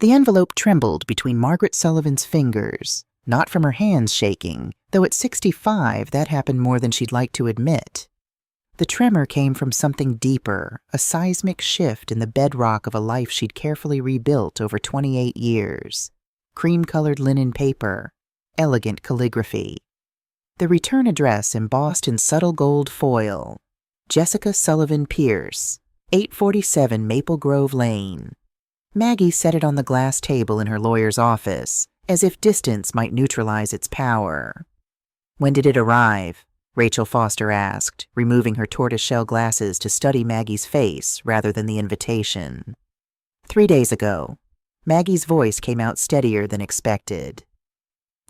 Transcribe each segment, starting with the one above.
The envelope trembled between Margaret Sullivan's fingers, not from her hands shaking, though at 65 that happened more than she'd like to admit. The tremor came from something deeper, a seismic shift in the bedrock of a life she'd carefully rebuilt over 28 years. Cream-colored linen paper, elegant calligraphy. The return address embossed in subtle gold foil. Jessica Sullivan Pierce, 847 Maple Grove Lane. Maggie set it on the glass table in her lawyer's office, as if distance might neutralize its power. "When did it arrive?" Rachel Foster asked, removing her tortoiseshell glasses to study Maggie's face rather than the invitation. 3 days ago. Maggie's voice came out steadier than expected.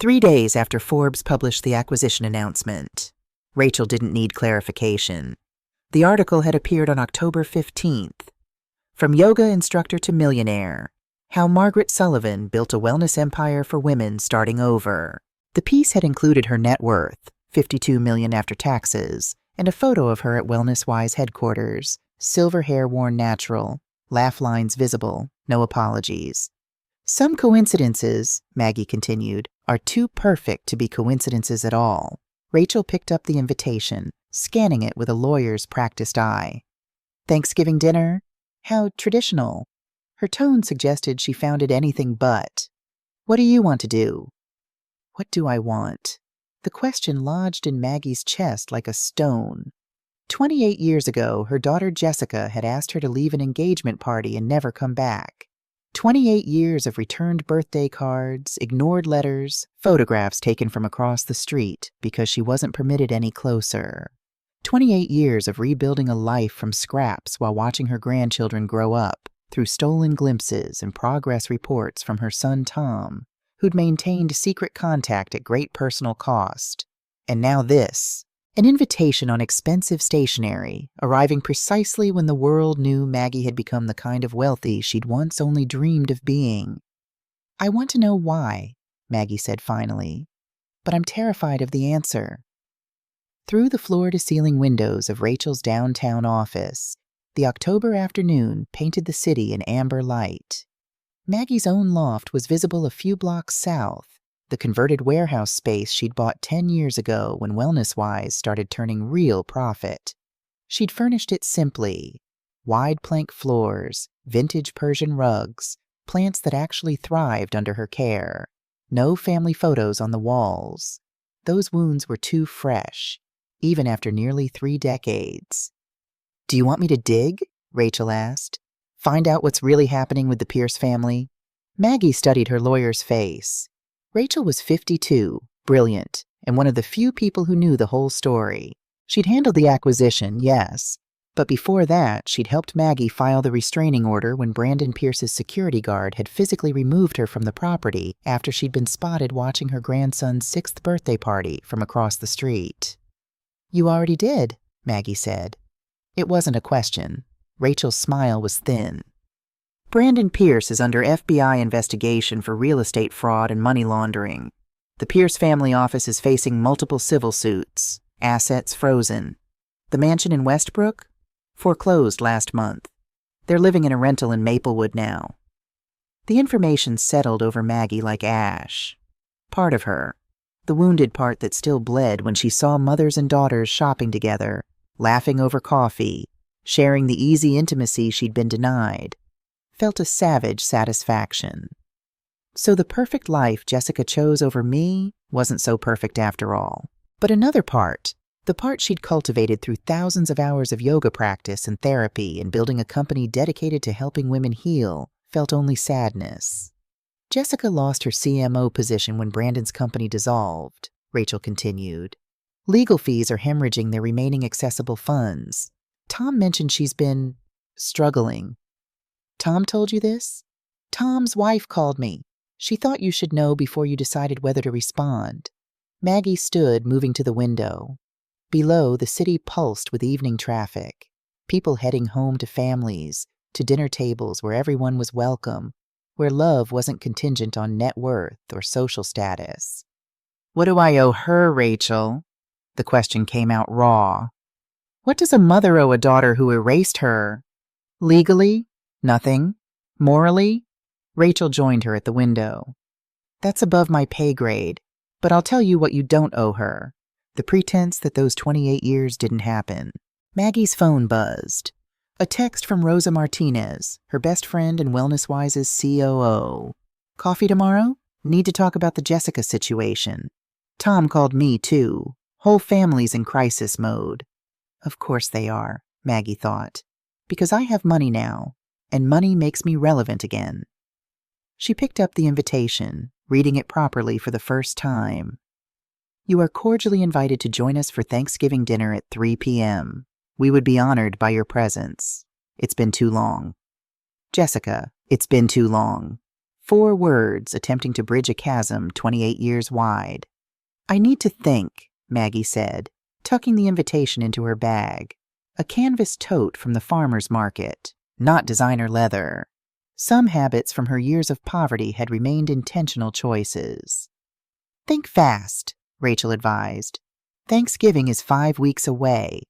3 days after Forbes published the acquisition announcement. Rachel didn't need clarification. The article had appeared on October 15th. From yoga instructor to millionaire, how Margaret Sullivan built a wellness empire for women starting over. The piece had included her net worth, $52 million after taxes, and a photo of her at WellnessWise headquarters, silver hair worn natural, laugh lines visible, no apologies. "Some coincidences," Maggie continued, "are too perfect to be coincidences at all." Rachel picked up the invitation, scanning it with a lawyer's practiced eye. "Thanksgiving dinner? How traditional." Her tone suggested she found it anything but. "What do you want to do?" What do I want? The question lodged in Maggie's chest like a stone. 28 years ago, her daughter Jessica had asked her to leave an engagement party and never come back. 28 years of returned birthday cards, ignored letters, photographs taken from across the street because she wasn't permitted any closer. 28 years of rebuilding a life from scraps while watching her grandchildren grow up through stolen glimpses and progress reports from her son Tom, who'd maintained secret contact at great personal cost. And now this. An invitation on expensive stationery, arriving precisely when the world knew Maggie had become the kind of wealthy she'd once only dreamed of being. "I want to know why," Maggie said finally, "but I'm terrified of the answer." Through the floor-to-ceiling windows of Rachel's downtown office, the October afternoon painted the city in amber light. Maggie's own loft was visible a few blocks south, the converted warehouse space she'd bought 10 years ago when WellnessWise started turning real profit. She'd furnished it simply. Wide plank floors, vintage Persian rugs, plants that actually thrived under her care. No family photos on the walls. Those wounds were too fresh, even after nearly 3 decades. "Do you want me to dig?" Rachel asked. "Find out what's really happening with the Pierce family?" Maggie studied her lawyer's face. Rachel was 52, brilliant, and one of the few people who knew the whole story. She'd handled the acquisition, yes, but before that, she'd helped Maggie file the restraining order when Brandon Pierce's security guard had physically removed her from the property after she'd been spotted watching her grandson's 6th birthday party from across the street. "You already did," Maggie said. It wasn't a question. Rachel's smile was thin. "Brandon Pierce is under FBI investigation for real estate fraud and money laundering. The Pierce family office is facing multiple civil suits, assets frozen. The mansion in Westbrook? Foreclosed last month. They're living in a rental in Maplewood now." The information settled over Maggie like ash. Part of her, the wounded part that still bled when she saw mothers and daughters shopping together, laughing over coffee, sharing the easy intimacy she'd been denied, felt a savage satisfaction. So the perfect life Jessica chose over me wasn't so perfect after all. But another part, the part she'd cultivated through thousands of hours of yoga practice and therapy and building a company dedicated to helping women heal, felt only sadness. "Jessica lost her CMO position when Brandon's company dissolved," Rachel continued. "Legal fees are hemorrhaging their remaining accessible funds. Tom mentioned she's been struggling." "Tom told you this?" "Tom's wife called me. She thought you should know before you decided whether to respond." Maggie stood, moving to the window. Below, the city pulsed with evening traffic. People heading home to families, to dinner tables where everyone was welcome, where love wasn't contingent on net worth or social status. "What do I owe her, Rachel?" The question came out raw. "What does a mother owe a daughter who erased her?" "Legally? Nothing. Morally? Rachel joined her at the window. That's above my pay grade, but I'll tell you what you don't owe her. The pretense that those 28 years didn't happen. Maggie's phone buzzed. A text from Rosa Martinez, her best friend and WellnessWise's COO. Coffee tomorrow? Need to talk about the Jessica situation. Tom called me, too. Whole family's in crisis mode. Of course they are, Maggie thought. Because I have money now, and money makes me relevant again. She picked up the invitation, reading it properly for the first time. You are cordially invited to join us for Thanksgiving dinner at 3 p.m. We would be honored by your presence. It's been too long. Jessica, it's been too long. 4 words attempting to bridge a chasm 28 years wide. I need to think, Maggie said, tucking the invitation into her bag. A canvas tote from the farmer's market, not designer leather. Some habits from her years of poverty had remained intentional choices. Think fast, Rachel advised. Thanksgiving is 5 weeks away.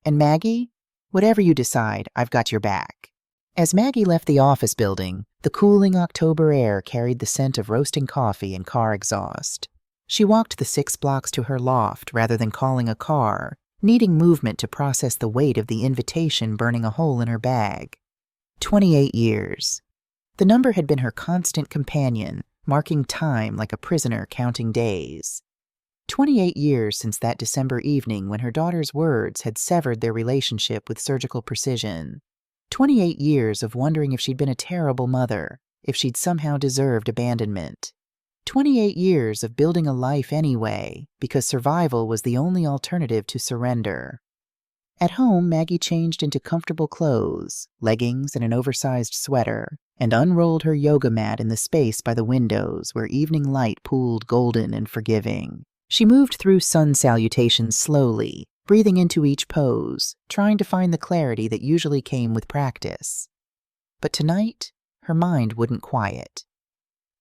And Maggie, whatever you decide, I've got your back. As Maggie left the office building, the cooling October air carried the scent of roasting coffee and car exhaust. She walked the 6 blocks to her loft rather than calling a car, needing movement to process the weight of the invitation burning a hole in her bag. 28 years. The number had been her constant companion, marking time like a prisoner counting days. 28 years since that December evening when her daughter's words had severed their relationship with surgical precision. 28 years of wondering if she'd been a terrible mother, if she'd somehow deserved abandonment. 28 years of building a life anyway, because survival was the only alternative to surrender. At home, Maggie changed into comfortable clothes, leggings and an oversized sweater, and unrolled her yoga mat in the space by the windows where evening light pooled golden and forgiving. She moved through sun salutations slowly, breathing into each pose, trying to find the clarity that usually came with practice. But tonight, her mind wouldn't quiet.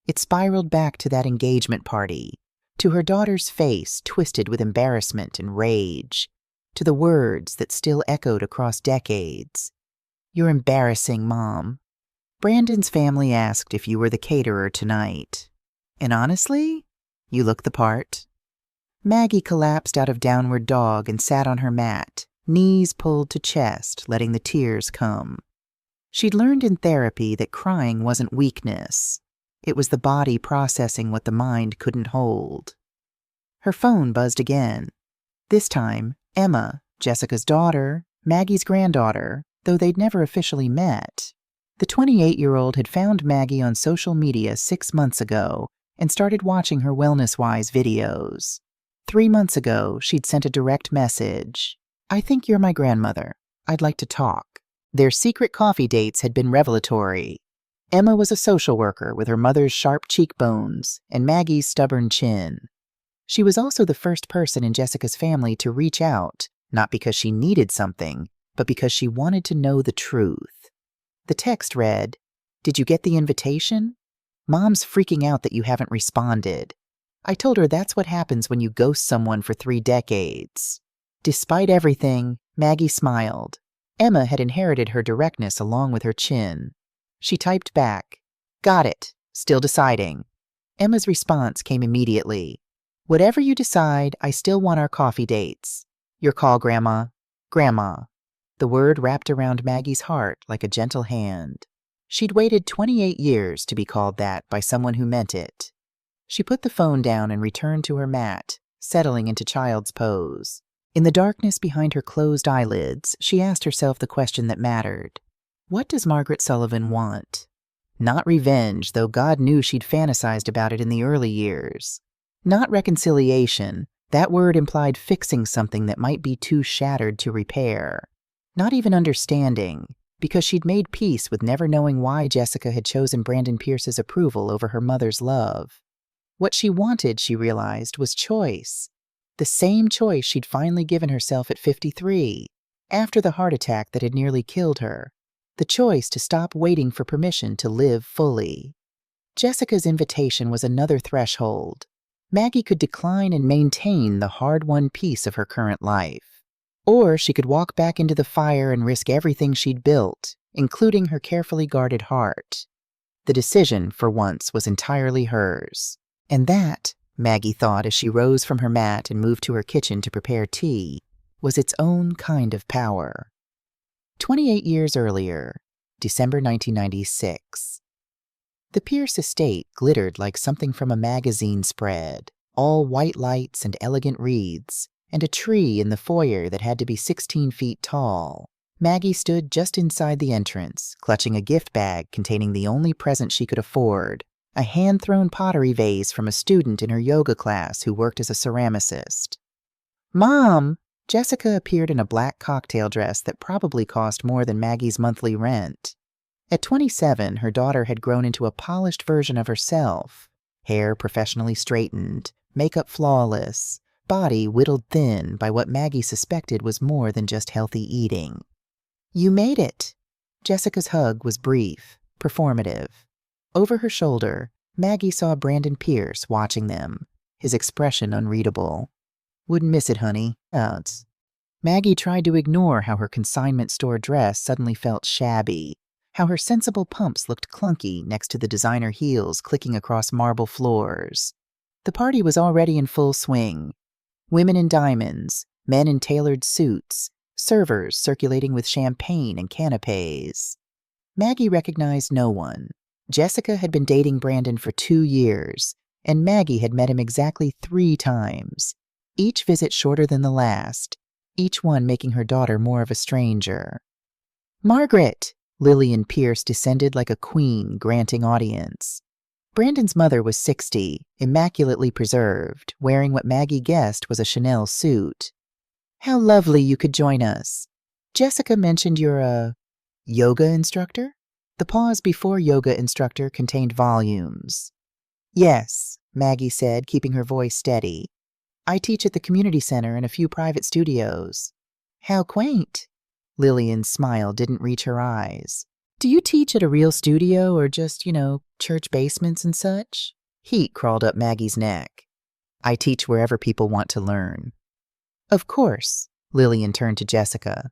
It spiraled back to that engagement party, to her daughter's face twisted with embarrassment and rage, to the words that still echoed across decades. You're embarrassing, Mom. Brandon's family asked if you were the caterer tonight. And honestly, you look the part. Maggie collapsed out of downward dog and sat on her mat, knees pulled to chest, letting the tears come. She'd learned in therapy that crying wasn't weakness. It was the body processing what the mind couldn't hold. Her phone buzzed again. This time, Emma, Jessica's daughter, Maggie's granddaughter, though they'd never officially met. The 28-year-old had found Maggie on social media 6 months ago and started watching her WellnessWise videos. 3 months ago, she'd sent a direct message. I think you're my grandmother. I'd like to talk. Their secret coffee dates had been revelatory. Emma was a social worker with her mother's sharp cheekbones and Maggie's stubborn chin. She was also the first person in Jessica's family to reach out, not because she needed something, but because she wanted to know the truth. The text read, Did you get the invitation? Mom's freaking out that you haven't responded. I told her that's what happens when you ghost someone for 3 decades. Despite everything, Maggie smiled. Emma had inherited her directness along with her chin. She typed back, Got it. Still deciding. Emma's response came immediately. Whatever you decide, I still want our coffee dates. Your call, Grandma. Grandma. The word wrapped around Maggie's heart like a gentle hand. She'd waited 28 years to be called that by someone who meant it. She put the phone down and returned to her mat, settling into child's pose. In the darkness behind her closed eyelids, she asked herself the question that mattered. What does Margaret Sullivan want? Not revenge, though God knew she'd fantasized about it in the early years. Not reconciliation. That word implied fixing something that might be too shattered to repair. Not even understanding, because she'd made peace with never knowing why Jessica had chosen Brandon Pierce's approval over her mother's love. What she wanted, she realized, was choice. The same choice she'd finally given herself at 53, after the heart attack that had nearly killed her. The choice to stop waiting for permission to live fully. Jessica's invitation was another threshold. Maggie could decline and maintain the hard-won peace of her current life. Or she could walk back into the fire and risk everything she'd built, including her carefully guarded heart. The decision, for once, was entirely hers. And that, Maggie thought as she rose from her mat and moved to her kitchen to prepare tea, was its own kind of power. 28 years earlier, December 1996. The Pierce estate glittered like something from a magazine spread, all white lights and elegant wreaths, and a tree in the foyer that had to be 16 feet tall. Maggie stood just inside the entrance, clutching a gift bag containing the only present she could afford, a hand-thrown pottery vase from a student in her yoga class who worked as a ceramicist. "Mom!" Jessica appeared in a black cocktail dress that probably cost more than Maggie's monthly rent. At 27, her daughter had grown into a polished version of herself, hair professionally straightened, makeup flawless, body whittled thin by what Maggie suspected was more than just healthy eating. "You made it." Jessica's hug was brief, performative. Over her shoulder, Maggie saw Brandon Pierce watching them, his expression unreadable. "Wouldn't miss it, honey." Maggie tried to ignore how her consignment store dress suddenly felt shabby, how her sensible pumps looked clunky next to the designer heels clicking across marble floors. The party was already in full swing. Women in diamonds, men in tailored suits, servers circulating with champagne and canapes. Maggie recognized no one. Jessica had been dating Brandon for 2 years, and Maggie had met him exactly 3 times, each visit shorter than the last, each one making her daughter more of a stranger. "Margaret!" Lillian Pierce descended like a queen granting audience. Brandon's mother was 60, immaculately preserved, wearing what Maggie guessed was a Chanel suit. "How lovely you could join us. Jessica mentioned you're a yoga instructor?" The pause before yoga instructor contained volumes. "Yes," Maggie said, keeping her voice steady. "I teach at the community center and a few private studios." "How quaint." Lillian's smile didn't reach her eyes. "Do you teach at a real studio or just, church basements and such?" Heat crawled up Maggie's neck. "I teach wherever people want to learn." "Of course." Lillian turned to Jessica.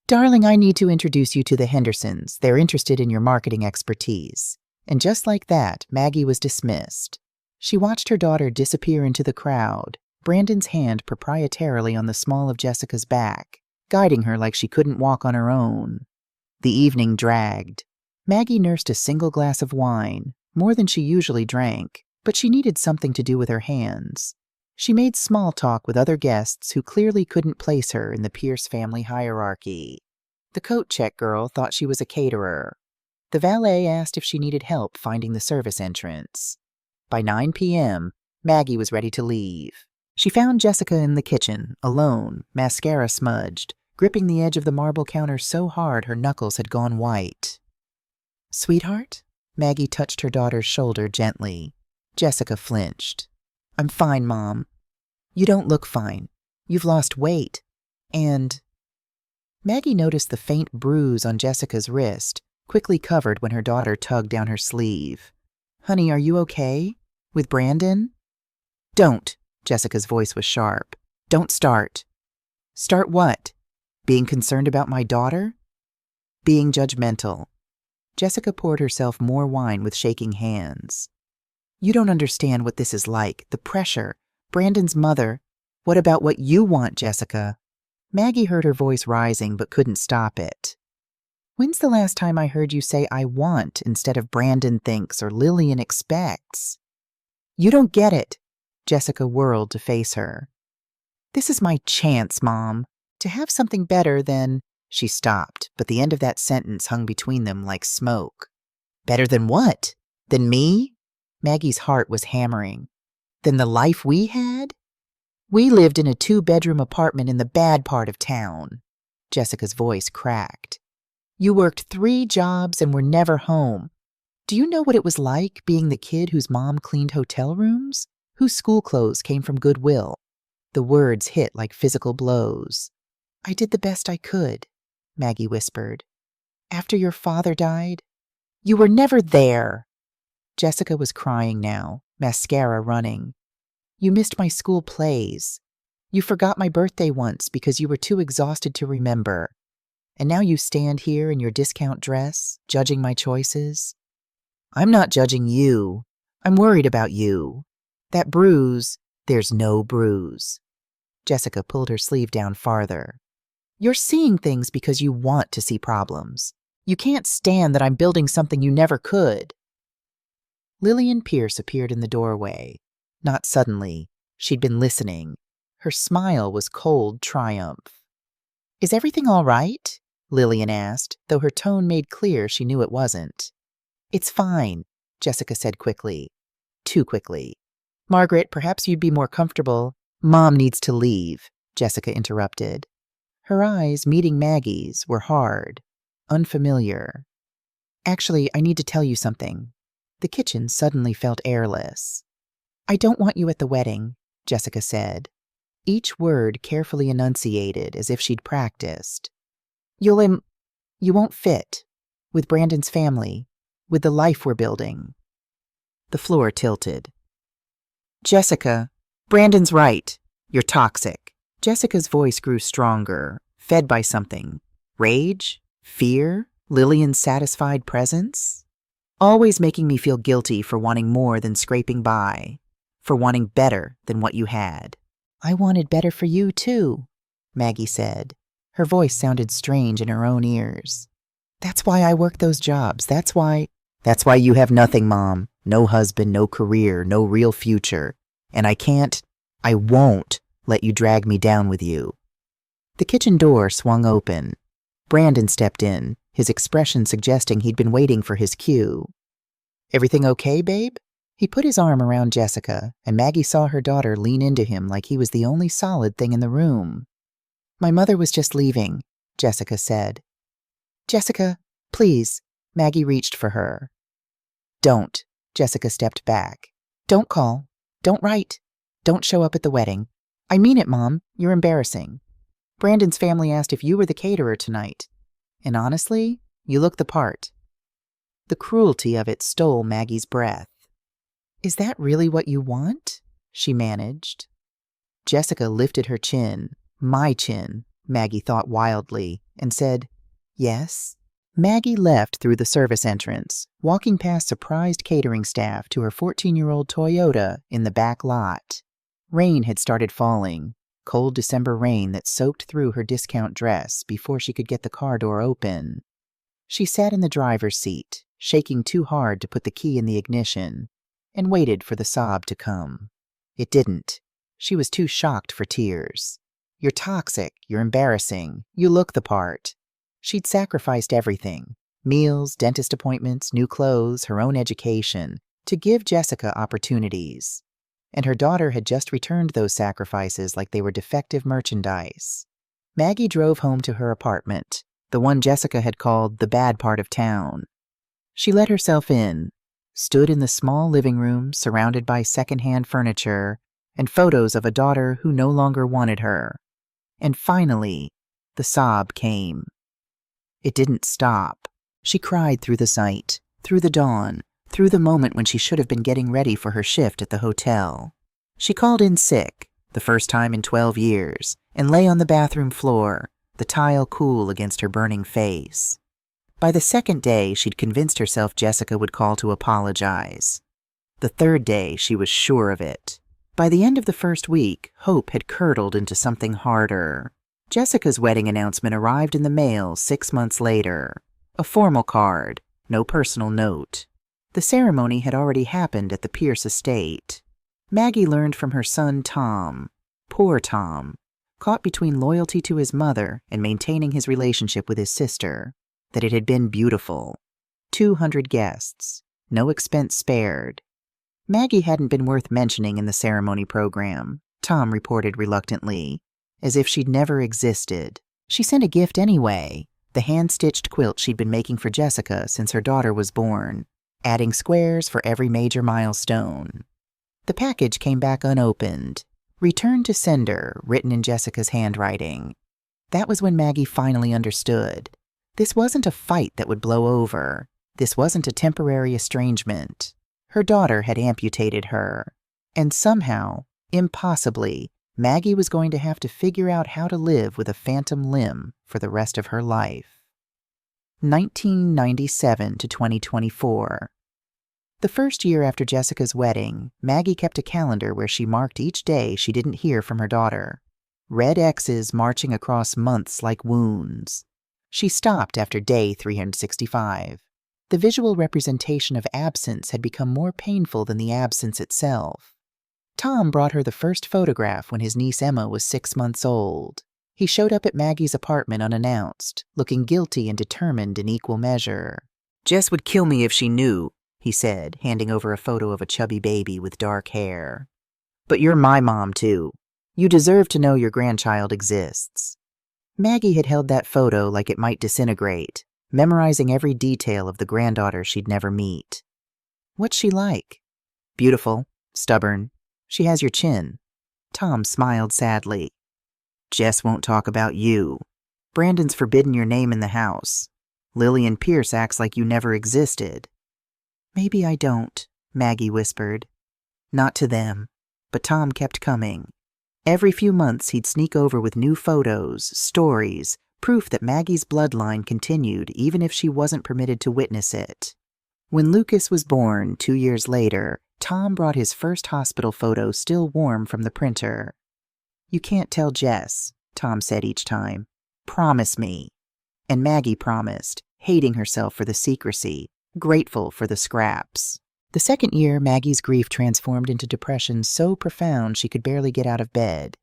"Darling, I need to introduce you to the Hendersons. They're interested in your marketing expertise." And just like that, Maggie was dismissed. She watched her daughter disappear into the crowd, Brandon's hand proprietarily on the small of Jessica's back, guiding her like she couldn't walk on her own. The evening dragged. Maggie nursed a single glass of wine, more than she usually drank, but she needed something to do with her hands. She made small talk with other guests who clearly couldn't place her in the Pierce family hierarchy. The coat check girl thought she was a caterer. The valet asked if she needed help finding the service entrance. By 9 p.m., Maggie was ready to leave. She found Jessica in the kitchen, alone, mascara smudged, gripping the edge of the marble counter so hard her knuckles had gone white. "Sweetheart?" Maggie touched her daughter's shoulder gently. Jessica flinched. "I'm fine, Mom." "You don't look fine. You've lost weight. And—" Maggie noticed the faint bruise on Jessica's wrist, quickly covered when her daughter tugged down her sleeve. "Honey, are you okay? With Brandon?" "Don't." Jessica's voice was sharp. "Don't start." "Start what? Being concerned about my daughter?" "Being judgmental." Jessica poured herself more wine with shaking hands. "You don't understand what this is like, the pressure. Brandon's mother. What about what you want, Jessica?" Maggie heard her voice rising but couldn't stop it. "When's the last time I heard you say I want instead of Brandon thinks or Lillian expects?" "You don't get it." Jessica whirled to face her. "This is my chance, Mom, to have something better than—" She stopped, but the end of that sentence hung between them like smoke. "Better than what? Than me?" Maggie's heart was hammering. "Than the life we had? We lived in a 2-bedroom apartment in the bad part of town." Jessica's voice cracked. "You worked 3 jobs and were never home. Do you know what it was like being the kid whose mom cleaned hotel rooms? Whose school clothes came from Goodwill?" The words hit like physical blows. "I did the best I could," Maggie whispered. "After your father died—" "You were never there!" Jessica was crying now, mascara running. "You missed my school plays. You forgot my birthday once because you were too exhausted to remember. And now you stand here in your discount dress, judging my choices." I'm not judging you. I'm worried about you. That bruise, there's no bruise. Jessica pulled her sleeve down farther. You're seeing things because you want to see problems. You can't stand that I'm building something you never could. Lillian Pierce appeared in the doorway. Not suddenly. She'd been listening. Her smile was cold triumph. Is everything all right? Lillian asked, though her tone made clear she knew it wasn't. It's fine, Jessica said quickly. Too quickly. Margaret, perhaps you'd be more comfortable. Mom needs to leave, Jessica interrupted. Her eyes, meeting Maggie's, were hard, unfamiliar. Actually, I need to tell you something. The kitchen suddenly felt airless. I don't want you at the wedding, Jessica said, each word carefully enunciated as if she'd practiced. You won't fit. With Brandon's family. With the life we're building. The floor tilted. Jessica, Brandon's right. You're toxic. Jessica's voice grew stronger, fed by something. Rage? Fear? Lillian's satisfied presence? Always making me feel guilty for wanting more than scraping by. For wanting better than what you had. I wanted better for you, too, Maggie said. Her voice sounded strange in her own ears. That's why I work those jobs. That's why you have nothing, Mom. No husband, no career, no real future. And I won't let you drag me down with you. The kitchen door swung open. Brandon stepped in, his expression suggesting he'd been waiting for his cue. Everything okay, babe? He put his arm around Jessica, and Maggie saw her daughter lean into him like he was the only solid thing in the room. My mother was just leaving, Jessica said. Jessica, please. Maggie reached for her. Don't. Jessica stepped back. Don't call. Don't write. Don't show up at the wedding. I mean it, Mom. You're embarrassing. Brandon's family asked if you were the caterer tonight. And honestly, you look the part. The cruelty of it stole Maggie's breath. Is that really what you want? She managed. Jessica lifted her chin, my chin, Maggie thought wildly, and said, yes. Maggie left through the service entrance, walking past surprised catering staff to her 14-year-old Toyota in the back lot. Rain had started falling, cold December rain that soaked through her discount dress before she could get the car door open. She sat in the driver's seat, shaking too hard to put the key in the ignition, and waited for the sob to come. It didn't. She was too shocked for tears. You're toxic, you're embarrassing, you look the part. She'd sacrificed everything, meals, dentist appointments, new clothes, her own education, to give Jessica opportunities. And her daughter had just returned those sacrifices like they were defective merchandise. Maggie drove home to her apartment, the one Jessica had called the bad part of town. She let herself in, stood in the small living room surrounded by secondhand furniture and photos of a daughter who no longer wanted her. And finally, the sob came. It didn't stop. She cried through the night, through the dawn, through the moment when she should have been getting ready for her shift at the hotel. She called in sick, the first time in 12 years, and lay on the bathroom floor, the tile cool against her burning face. By the second day, she'd convinced herself Jessica would call to apologize. The third day, she was sure of it. By the end of the first week, hope had curdled into something harder. Jessica's wedding announcement arrived in the mail 6 months later. A formal card, no personal note. The ceremony had already happened at the Pierce estate. Maggie learned from her son Tom, poor Tom, caught between loyalty to his mother and maintaining his relationship with his sister, that it had been beautiful. 200 guests, no expense spared. Maggie hadn't been worth mentioning in the ceremony program, Tom reported reluctantly, as if she'd never existed. She sent a gift anyway, the hand-stitched quilt she'd been making for Jessica since her daughter was born, adding squares for every major milestone. The package came back unopened, returned to sender, written in Jessica's handwriting. That was when Maggie finally understood. This wasn't a fight that would blow over. This wasn't a temporary estrangement. Her daughter had amputated her. And somehow, impossibly, Maggie was going to have to figure out how to live with a phantom limb for the rest of her life. 1997 to 2024. The first year after Jessica's wedding, Maggie kept a calendar where she marked each day she didn't hear from her daughter. Red X's marching across months like wounds. She stopped after day 365. The visual representation of absence had become more painful than the absence itself. Tom brought her the first photograph when his niece Emma was 6 months old. He showed up at Maggie's apartment unannounced, looking guilty and determined in equal measure. "Jess would kill me if she knew," he said, handing over a photo of a chubby baby with dark hair. "But you're my mom, too. You deserve to know your grandchild exists." Maggie had held that photo like it might disintegrate, memorizing every detail of the granddaughter she'd never meet. "What's she like?" "Beautiful, stubborn. She has your chin." Tom smiled sadly. "Jess won't talk about you. Brandon's forbidden your name in the house. Lillian Pierce acts like you never existed." "Maybe I don't," Maggie whispered. "Not to them." But Tom kept coming. Every few months he'd sneak over with new photos, stories, proof that Maggie's bloodline continued even if she wasn't permitted to witness it. When Lucas was born 2 years later, Tom brought his first hospital photo still warm from the printer. "You can't tell Jess," Tom said each time. "Promise me." And Maggie promised, hating herself for the secrecy, grateful for the scraps. The second year, Maggie's grief transformed into depression so profound she could barely get out of bed.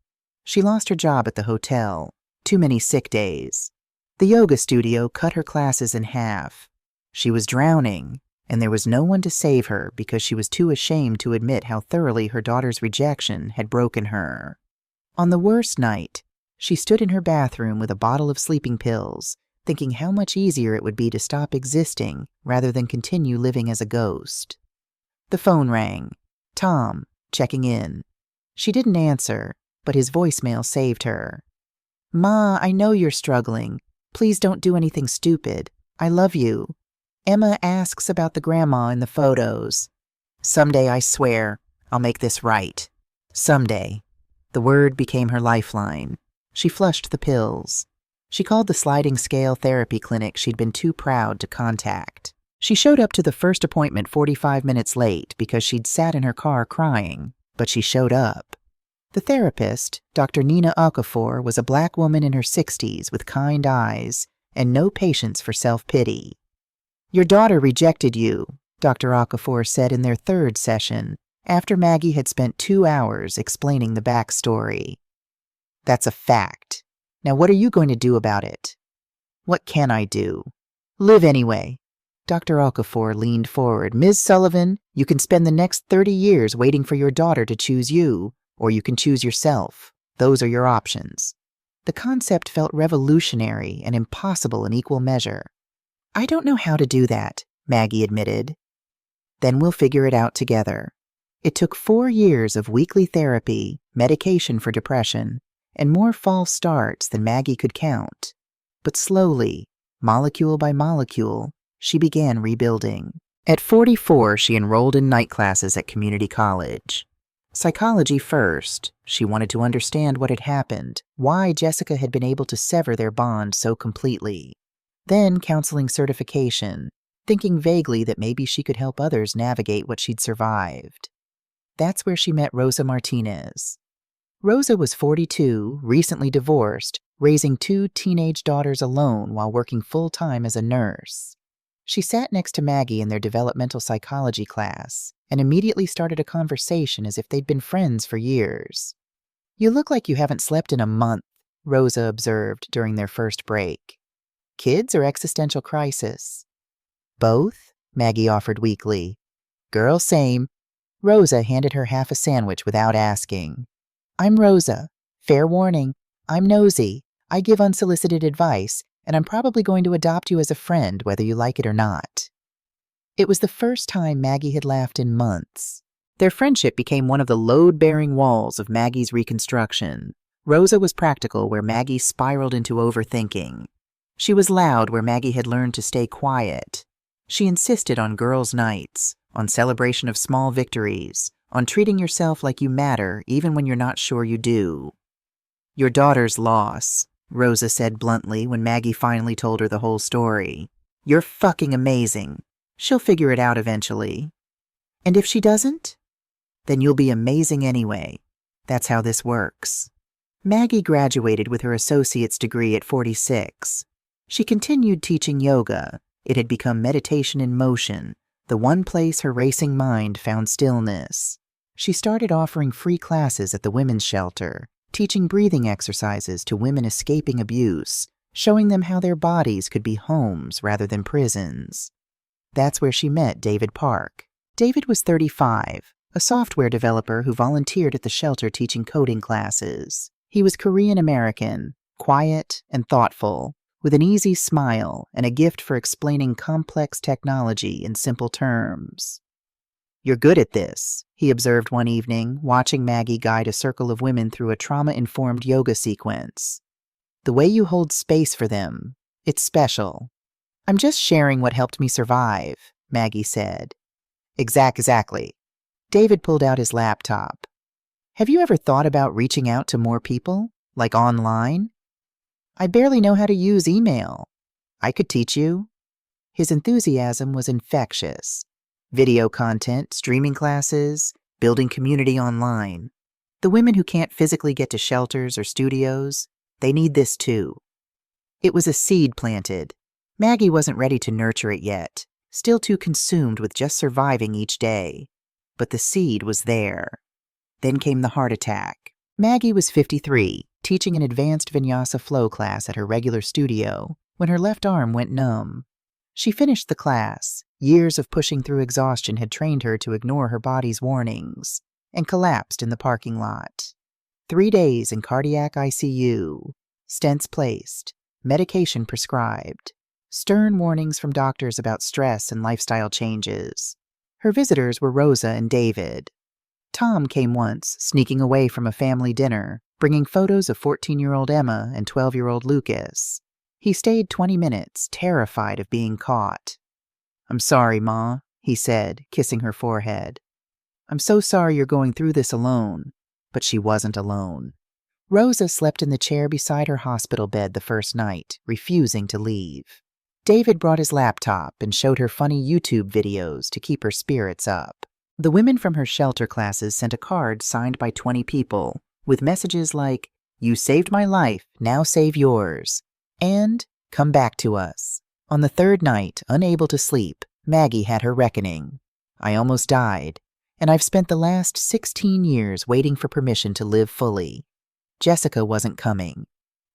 She lost her job at the hotel. Too many sick days. The yoga studio cut her classes in half. She was drowning, and there was no one to save her because she was too ashamed to admit how thoroughly her daughter's rejection had broken her. On the worst night, she stood in her bathroom with a bottle of sleeping pills, thinking how much easier it would be to stop existing rather than continue living as a ghost. The phone rang. Tom, checking in. She didn't answer, but his voicemail saved her. "Ma, I know you're struggling. Please don't do anything stupid. I love you. Emma asks about the grandma in the photos. Someday, I swear, I'll make this right. Someday." The word became her lifeline. She flushed the pills. She called the sliding scale therapy clinic she'd been too proud to contact. She showed up to the first appointment 45 minutes late because she'd sat in her car crying, but she showed up. The therapist, Dr. Nina Okafor, was a black woman in her 60s with kind eyes and no patience for self-pity. "Your daughter rejected you," Dr. Okafor said in their third session, after Maggie had spent 2 hours explaining the backstory. "That's a fact. Now what are you going to do about it?" "What can I do?" "Live anyway." Dr. Okafor leaned forward. "Ms. Sullivan, you can spend the next 30 years waiting for your daughter to choose you, or you can choose yourself. Those are your options." The concept felt revolutionary and impossible in equal measure. "I don't know how to do that," Maggie admitted. "Then we'll figure it out together." It took 4 years of weekly therapy, medication for depression, and more false starts than Maggie could count. But slowly, molecule by molecule, she began rebuilding. At 44, she enrolled in night classes at community college. Psychology first. She wanted to understand what had happened, why Jessica had been able to sever their bond so completely. Then counseling certification, thinking vaguely that maybe she could help others navigate what she'd survived. That's where she met Rosa Martinez. Rosa was 42, recently divorced, raising 2 teenage daughters alone while working full-time as a nurse. She sat next to Maggie in their developmental psychology class and immediately started a conversation as if they'd been friends for years. "You look like you haven't slept in a month," Rosa observed during their first break. "Kids or existential crisis?" "Both," Maggie offered weakly. "Girl, same." Rosa handed her half a sandwich without asking. "I'm Rosa. Fair warning. I'm nosy. I give unsolicited advice, and I'm probably going to adopt you as a friend whether you like it or not." It was the first time Maggie had laughed in months. Their friendship became one of the load-bearing walls of Maggie's reconstruction. Rosa was practical where Maggie spiraled into overthinking. She was loud where Maggie had learned to stay quiet. She insisted on girls' nights, on celebration of small victories, on treating yourself like you matter even when you're not sure you do. "Your daughter's loss," Rosa said bluntly when Maggie finally told her the whole story. "You're fucking amazing. She'll figure it out eventually." And if she doesn't? Then you'll be amazing anyway. That's how this works. Maggie graduated with her associate's degree at 46. She continued teaching yoga. It had become meditation in motion, the one place her racing mind found stillness. She started offering free classes at the women's shelter, teaching breathing exercises to women escaping abuse, showing them how their bodies could be homes rather than prisons. That's where she met David Park. David was 35, a software developer who volunteered at the shelter teaching coding classes. He was Korean American, quiet and thoughtful, with an easy smile and a gift for explaining complex technology in simple terms. "You're good at this," he observed one evening, watching Maggie guide a circle of women through a trauma-informed yoga sequence. "The way you hold space for them, it's special." "I'm just sharing what helped me survive," Maggie said. Exactly. David pulled out his laptop. "Have you ever thought about reaching out to more people, like online?" "I barely know how to use email." "I could teach you." His enthusiasm was infectious. Video content, streaming classes, building community online. The women who can't physically get to shelters or studios, they need this too. It was a seed planted. Maggie wasn't ready to nurture it yet, still too consumed with just surviving each day. But the seed was there. Then came the heart attack. Maggie was 53, teaching an advanced vinyasa flow class at her regular studio, when her left arm went numb. She finished the class. Years of pushing through exhaustion had trained her to ignore her body's warnings, and collapsed in the parking lot. 3 days in cardiac ICU, stents placed, medication prescribed, stern warnings from doctors about stress and lifestyle changes. Her visitors were Rosa and David. Tom came once, sneaking away from a family dinner, bringing photos of 14-year-old Emma and 12-year-old Lucas. He stayed 20 minutes, terrified of being caught. "I'm sorry, Ma," he said, kissing her forehead. "I'm so sorry you're going through this alone." But she wasn't alone. Rosa slept in the chair beside her hospital bed the first night, refusing to leave. David brought his laptop and showed her funny YouTube videos to keep her spirits up. The women from her shelter classes sent a card signed by 20 people, with messages like, "You saved my life, now save yours," and "Come back to us." On the third night, unable to sleep, Maggie had her reckoning. "I almost died, and I've spent the last 16 years waiting for permission to live fully." Jessica wasn't coming.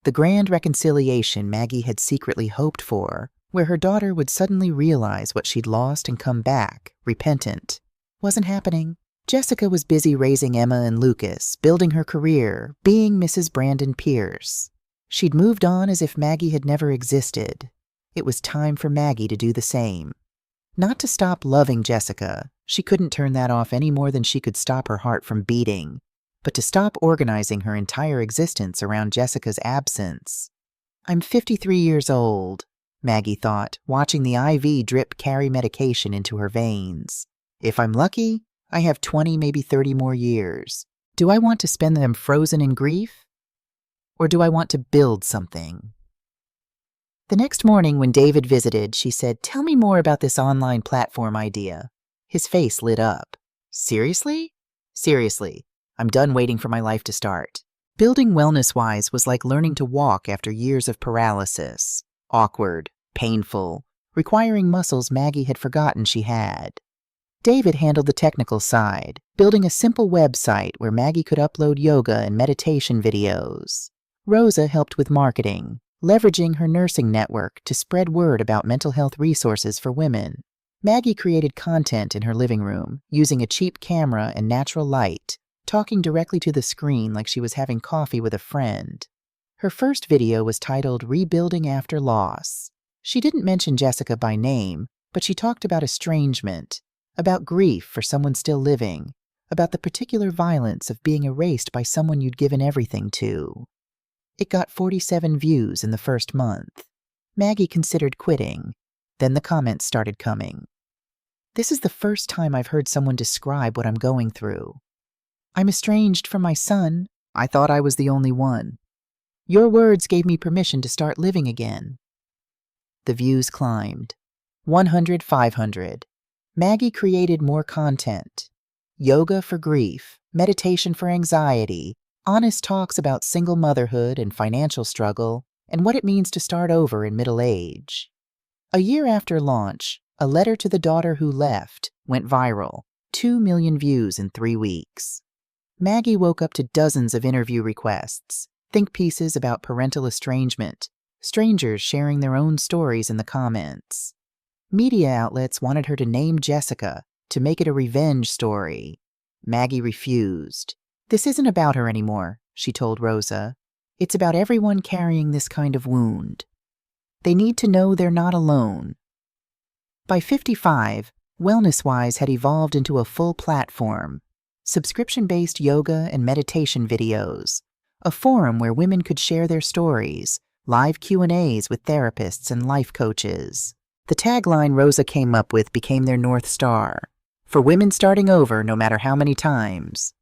The grand reconciliation Maggie had secretly hoped for, where her daughter would suddenly realize what she'd lost and come back, repentant, wasn't happening. Jessica was busy raising Emma and Lucas, building her career, being Mrs. Brandon Pierce. She'd moved on as if Maggie had never existed. It was time for Maggie to do the same. Not to stop loving Jessica, she couldn't turn that off any more than she could stop her heart from beating, but to stop organizing her entire existence around Jessica's absence. "I'm 53 years old," Maggie thought, watching the IV drip carry medication into her veins. "If I'm lucky, I have 20, maybe 30 more years. Do I want to spend them frozen in grief? Or do I want to build something?" The next morning when David visited, she said, "Tell me more about this online platform idea." His face lit up. "Seriously?" "Seriously. I'm done waiting for my life to start." Building wellness-wise was like learning to walk after years of paralysis. Awkward, painful, requiring muscles Maggie had forgotten she had. David handled the technical side, building a simple website where Maggie could upload yoga and meditation videos. Rosa helped with marketing, leveraging her nursing network to spread word about mental health resources for women. Maggie created content in her living room, using a cheap camera and natural light, talking directly to the screen like she was having coffee with a friend. Her first video was titled "Rebuilding After Loss." She didn't mention Jessica by name, but she talked about estrangement, about grief for someone still living, about the particular violence of being erased by someone you'd given everything to. It got 47 views in the first month. Maggie considered quitting. Then the comments started coming. "This is the first time I've heard someone describe what I'm going through. I'm estranged from my son. I thought I was the only one. Your words gave me permission to start living again." The views climbed. 100, 500. Maggie created more content. Yoga for grief, meditation for anxiety, honest talks about single motherhood and financial struggle, and what it means to start over in middle age. A year after launch, A Letter to the Daughter Who Left went viral, 2 million views in 3 weeks. Maggie woke up to dozens of interview requests, think pieces about parental estrangement, strangers sharing their own stories in the comments. Media outlets wanted her to name Jessica, to make it a revenge story. Maggie refused. "This isn't about her anymore," she told Rosa. "It's about everyone carrying this kind of wound. They need to know they're not alone." By 55, WellnessWise had evolved into a full platform, subscription-based yoga and meditation videos, a forum where women could share their stories, live Q&As with therapists and life coaches. The tagline Rosa came up with became their North Star, for women starting over no matter how many times.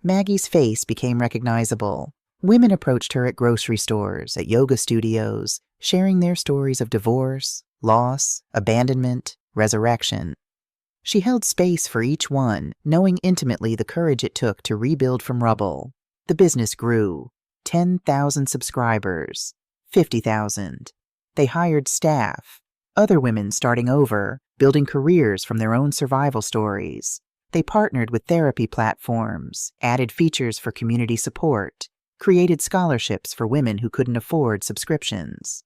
Maggie's face became recognizable. Women approached her at grocery stores, at yoga studios, sharing their stories of divorce, loss, abandonment, resurrection. She held space for each one, knowing intimately the courage it took to rebuild from rubble. The business grew. 10,000 subscribers. 50,000. They hired staff. Other women starting over, building careers from their own survival stories. They partnered with therapy platforms, added features for community support, created scholarships for women who couldn't afford subscriptions.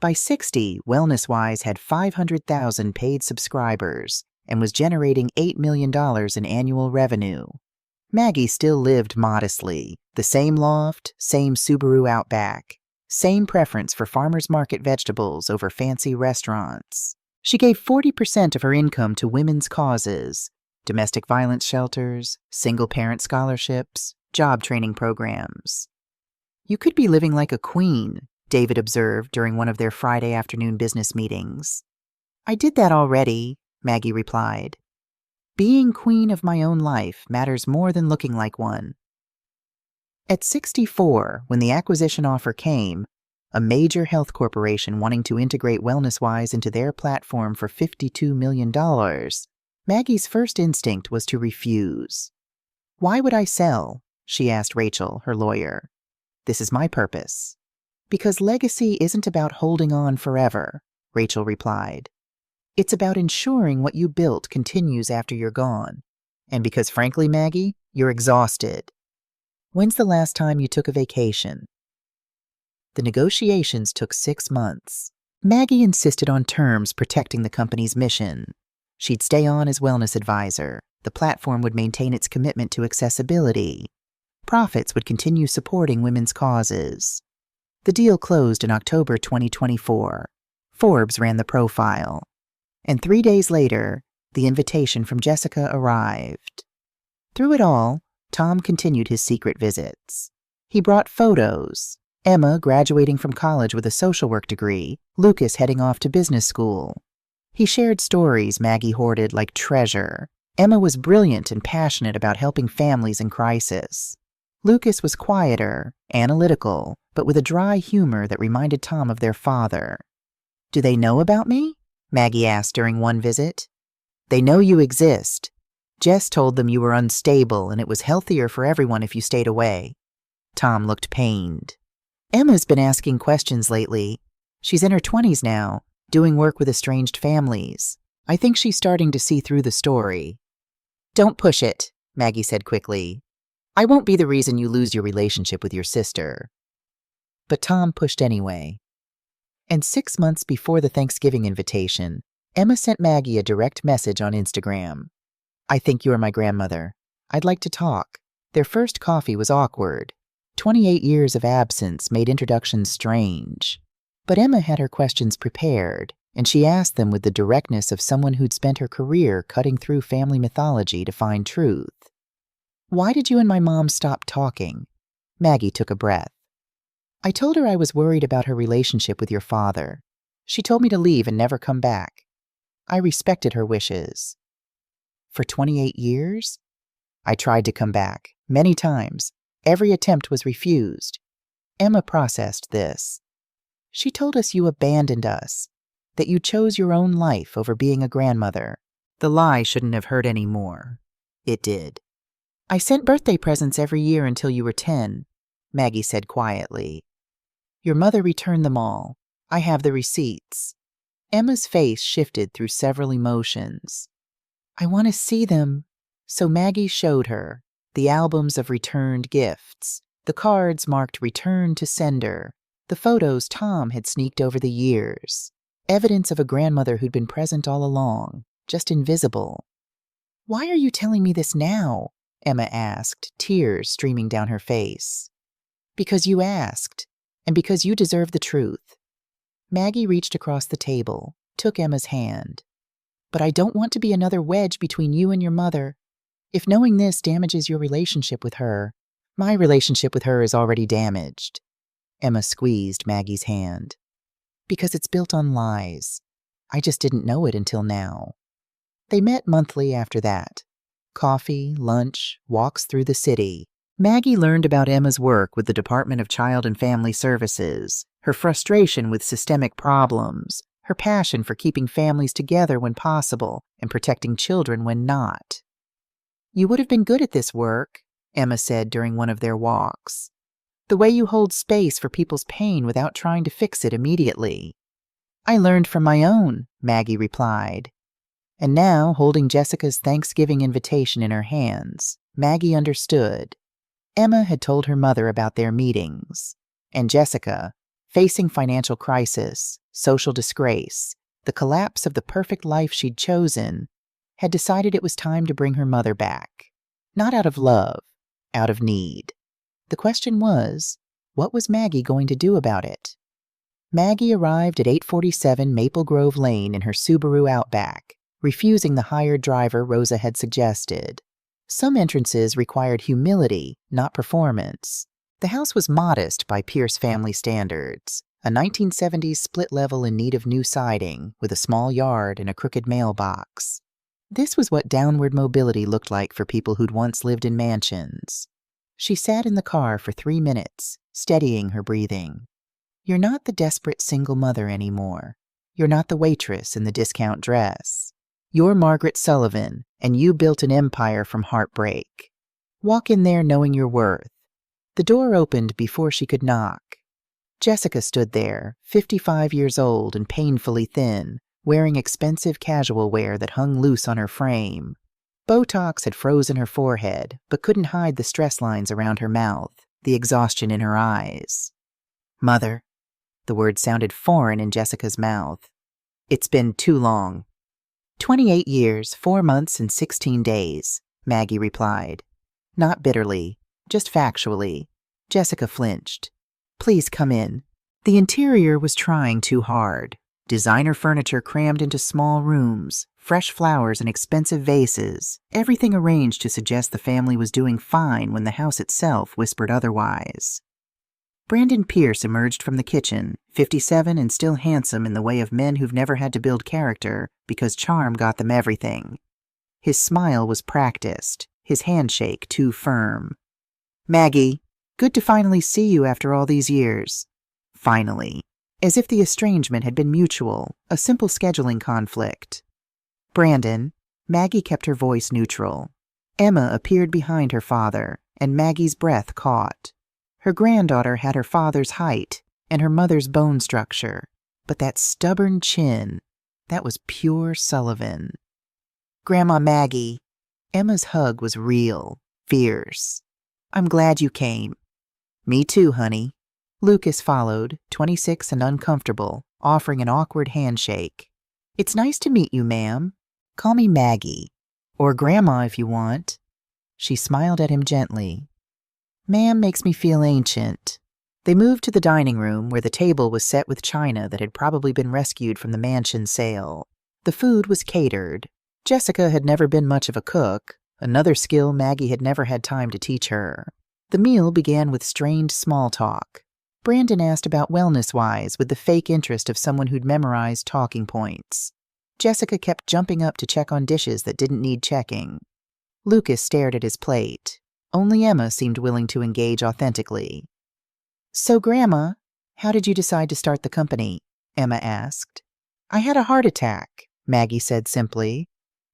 By 60, WellnessWise had 500,000 paid subscribers and was generating $8 million in annual revenue. Maggie still lived modestly. The same loft, same Subaru Outback, same preference for farmers market vegetables over fancy restaurants. She gave 40% of her income to women's causes, domestic violence shelters, single-parent scholarships, job training programs. "You could be living like a queen," David observed during one of their Friday afternoon business meetings. "I did that already," Maggie replied. "Being queen of my own life matters more than looking like one." At 64, when the acquisition offer came, a major health corporation wanting to integrate WellnessWise into their platform for $52 million, Maggie's first instinct was to refuse. "Why would I sell?" she asked Rachel, her lawyer. "This is my purpose." "Because legacy isn't about holding on forever," Rachel replied. "It's about ensuring what you built continues after you're gone. And because, frankly, Maggie, you're exhausted. When's the last time you took a vacation?" The negotiations took 6 months. Maggie insisted on terms protecting the company's mission. She'd stay on as wellness advisor. The platform would maintain its commitment to accessibility. Profits would continue supporting women's causes. The deal closed in October 2024. Forbes ran the profile. And 3 days later, the invitation from Jessica arrived. Through it all, Tom continued his secret visits. He brought photos. Emma graduating from college with a social work degree, Lucas heading off to business school. He shared stories Maggie hoarded like treasure. Emma was brilliant and passionate about helping families in crisis. Lucas was quieter, analytical, but with a dry humor that reminded Tom of their father. "Do they know about me?" Maggie asked during one visit. "They know you exist. Jess told them you were unstable and it was healthier for everyone if you stayed away." Tom looked pained. "Emma's been asking questions lately. She's in her 20s now, doing work with estranged families. I think she's starting to see through the story." "Don't push it," Maggie said quickly. "I won't be the reason you lose your relationship with your sister." But Tom pushed anyway. And 6 months before the Thanksgiving invitation, Emma sent Maggie a direct message on Instagram. "I think you're my grandmother. I'd like to talk." Their first coffee was awkward. 28 years of absence made introductions strange. But Emma had her questions prepared, and she asked them with the directness of someone who'd spent her career cutting through family mythology to find truth. "Why did you and my mom stop talking?" Maggie took a breath. "I told her I was worried about her relationship with your father. She told me to leave and never come back. I respected her wishes." "For 28 years?" "I tried to come back, many times. Every attempt was refused." Emma processed this. "She told us you abandoned us, that you chose your own life over being a grandmother. The lie shouldn't have hurt any more. It did. I sent birthday presents every year until you were 10, Maggie said quietly. Your mother returned them all. I have the receipts. Emma's face shifted through several emotions. I want to see them. So Maggie showed her the albums of returned gifts, the cards marked return to sender, the photos Tom had sneaked over the years, evidence of a grandmother who'd been present all along, just invisible. Why are you telling me this now? Emma asked, tears streaming down her face. Because you asked, and because you deserve the truth. Maggie reached across the table, took Emma's hand. But I don't want to be another wedge between you and your mother. If knowing this damages your relationship with her, my relationship with her is already damaged. Emma squeezed Maggie's hand. Because it's built on lies. I just didn't know it until now. They met monthly after that. Coffee, lunch, walks through the city. Maggie learned about Emma's work with the Department of Child and Family Services, her frustration with systemic problems, her passion for keeping families together when possible and protecting children when not. You would have been good at this work, Emma said during one of their walks. The way you hold space for people's pain without trying to fix it immediately. I learned from my own, Maggie replied. And now, holding Jessica's Thanksgiving invitation in her hands, Maggie understood. Emma had told her mother about their meetings, and Jessica, facing financial crisis, social disgrace, the collapse of the perfect life she'd chosen, had decided it was time to bring her mother back. Not out of love, out of need. The question was, what was Maggie going to do about it? Maggie arrived at 847 Maple Grove Lane in her Subaru Outback, refusing the hired driver Rosa had suggested. Some entrances required humility, not performance. The house was modest by Pierce family standards, a 1970s split level in need of new siding, with a small yard and a crooked mailbox. This was what downward mobility looked like for people who'd once lived in mansions. She sat in the car for 3 minutes, steadying her breathing. You're not the desperate single mother anymore. You're not the waitress in the discount dress. You're Margaret Sullivan, and you built an empire from heartbreak. Walk in there knowing your worth. The door opened before she could knock. Jessica stood there, 55 years old and painfully thin, wearing expensive casual wear that hung loose on her frame. Botox had frozen her forehead, but couldn't hide the stress lines around her mouth, the exhaustion in her eyes. Mother. The word sounded foreign in Jessica's mouth. It's been too long. 28 years, 4 months, and 16 days, Maggie replied. Not bitterly, just factually. Jessica flinched. Please come in. The interior was trying too hard. Designer furniture crammed into small rooms, fresh flowers and expensive vases, everything arranged to suggest the family was doing fine when the house itself whispered otherwise. Brandon Pierce emerged from the kitchen, 57 and still handsome in the way of men who've never had to build character because charm got them everything. His smile was practiced, his handshake too firm. Maggie, good to finally see you after all these years. Finally. As if the estrangement had been mutual, a simple scheduling conflict. Brandon, Maggie kept her voice neutral. Emma appeared behind her father, and Maggie's breath caught. Her granddaughter had her father's height and her mother's bone structure, but that stubborn chin, that was pure Sullivan. Grandma Maggie. Emma's hug was real, fierce. I'm glad you came. Me too, honey. Lucas followed, 26 and uncomfortable, offering an awkward handshake. It's nice to meet you, ma'am. Call me Maggie. Or Grandma if you want. She smiled at him gently. Ma'am makes me feel ancient. They moved to the dining room where the table was set with china that had probably been rescued from the mansion sale. The food was catered. Jessica had never been much of a cook, another skill Maggie had never had time to teach her. The meal began with strained small talk. Brandon asked about wellness-wise with the fake interest of someone who'd memorized talking points. Jessica kept jumping up to check on dishes that didn't need checking. Lucas stared at his plate. Only Emma seemed willing to engage authentically. So, Grandma, how did you decide to start the company? Emma asked. I had a heart attack, Maggie said simply.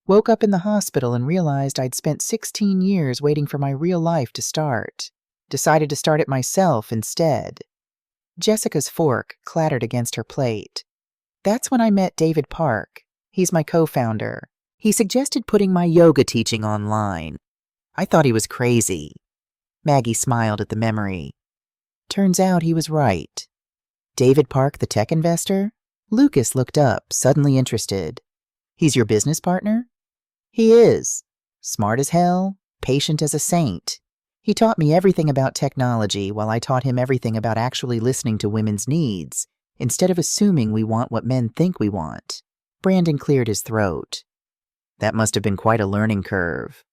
Woke up in the hospital and realized I'd spent 16 years waiting for my real life to start. Decided to start it myself instead. Jessica's fork clattered against her plate. That's when I met David Park. He's my co-founder. He suggested putting my yoga teaching online. I thought he was crazy. Maggie smiled at the memory. Turns out he was right. David Park, the tech investor? Lucas looked up, suddenly interested. He's your business partner? He is. Smart as hell, patient as a saint. He taught me everything about technology while I taught him everything about actually listening to women's needs, instead of assuming we want what men think we want. Brandon cleared his throat. That must have been quite a learning curve.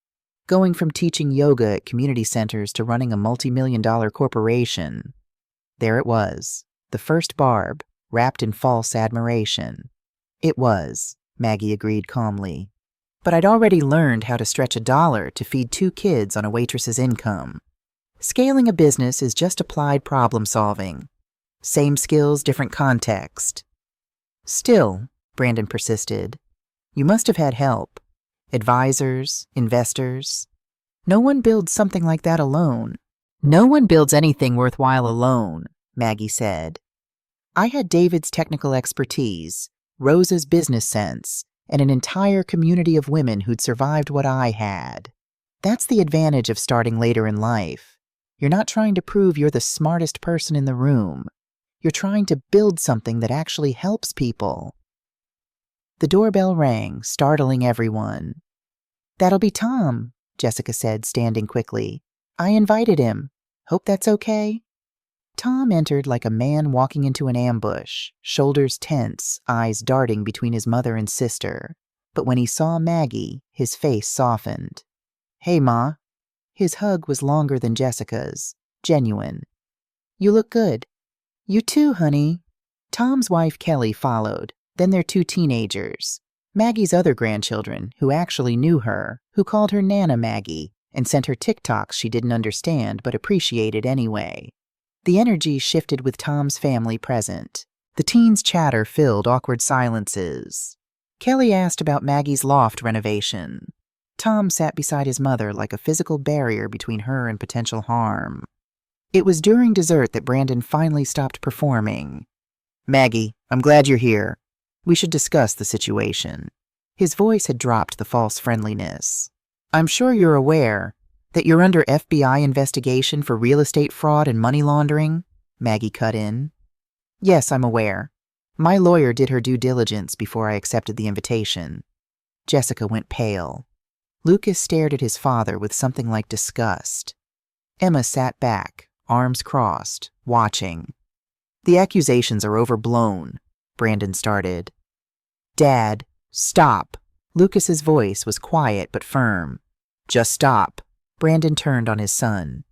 Going from teaching yoga at community centers to running a multi-million-dollar corporation. There it was, the first barb, wrapped in false admiration. It was, Maggie agreed calmly. But I'd already learned how to stretch $1 to feed 2 kids on a waitress's income. Scaling a business is just applied problem solving. Same skills, different context. Still, Brandon persisted, you must have had help. Advisors, investors. No one builds something like that alone. No one builds anything worthwhile alone, Maggie said. I had David's technical expertise, Rosa's business sense, and an entire community of women who'd survived what I had. That's the advantage of starting later in life. You're not trying to prove you're the smartest person in the room. You're trying to build something that actually helps people. The doorbell rang, startling everyone. That'll be Tom, Jessica said, standing quickly. I invited him. Hope that's okay? Tom entered like a man walking into an ambush, shoulders tense, eyes darting between his mother and sister. But when he saw Maggie, his face softened. Hey, Ma. His hug was longer than Jessica's, genuine. You look good. You too, honey. Tom's wife, Kelly, followed, then their 2 teenagers. Maggie's other grandchildren, who actually knew her, who called her Nana Maggie, and sent her TikToks she didn't understand but appreciated anyway. The energy shifted with Tom's family present. The teens' chatter filled awkward silences. Kelly asked about Maggie's loft renovation. Tom sat beside his mother like a physical barrier between her and potential harm. It was during dessert that Brandon finally stopped performing. Maggie, I'm glad you're here. We should discuss the situation. His voice had dropped the false friendliness. I'm sure you're aware that you're under FBI investigation for real estate fraud and money laundering, Maggie cut in. Yes, I'm aware. My lawyer did her due diligence before I accepted the invitation. Jessica went pale. Lucas stared at his father with something like disgust. Emma sat back, arms crossed, watching. The accusations are overblown, Brandon started. Dad, stop. Lucas's voice was quiet but firm. Just stop. Brandon turned on his son.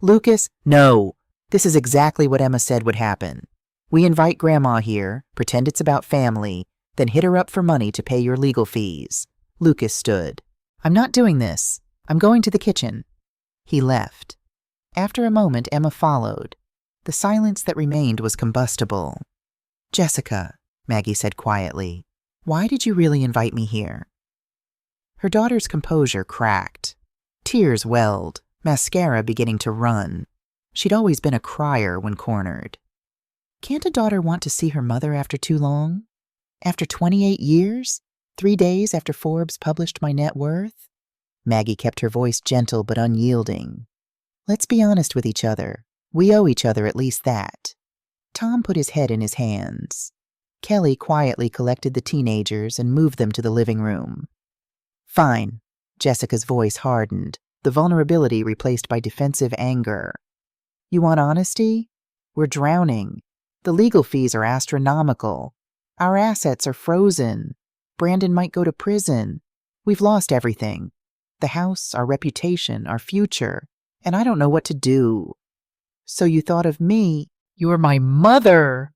Lucas, no. This is exactly what Emma said would happen. We invite Grandma here, pretend it's about family, then hit her up for money to pay your legal fees. Lucas stood. I'm not doing this. I'm going to the kitchen. He left. After a moment, Emma followed. The silence that remained was combustible. Jessica, Maggie said quietly, why did you really invite me here? Her daughter's composure cracked. Tears welled, mascara beginning to run. She'd always been a crier when cornered. Can't a daughter want to see her mother after too long? After 28 years? 3 days after Forbes published my net worth? Maggie kept her voice gentle but unyielding. Let's be honest with each other. We owe each other at least that. Tom put his head in his hands. Kelly quietly collected the teenagers and moved them to the living room. Fine. Jessica's voice hardened, the vulnerability replaced by defensive anger. You want honesty? We're drowning. The legal fees are astronomical. Our assets are frozen. Brandon might go to prison. We've lost everything. The house, our reputation, our future. And I don't know what to do. So you thought of me. You're my mother.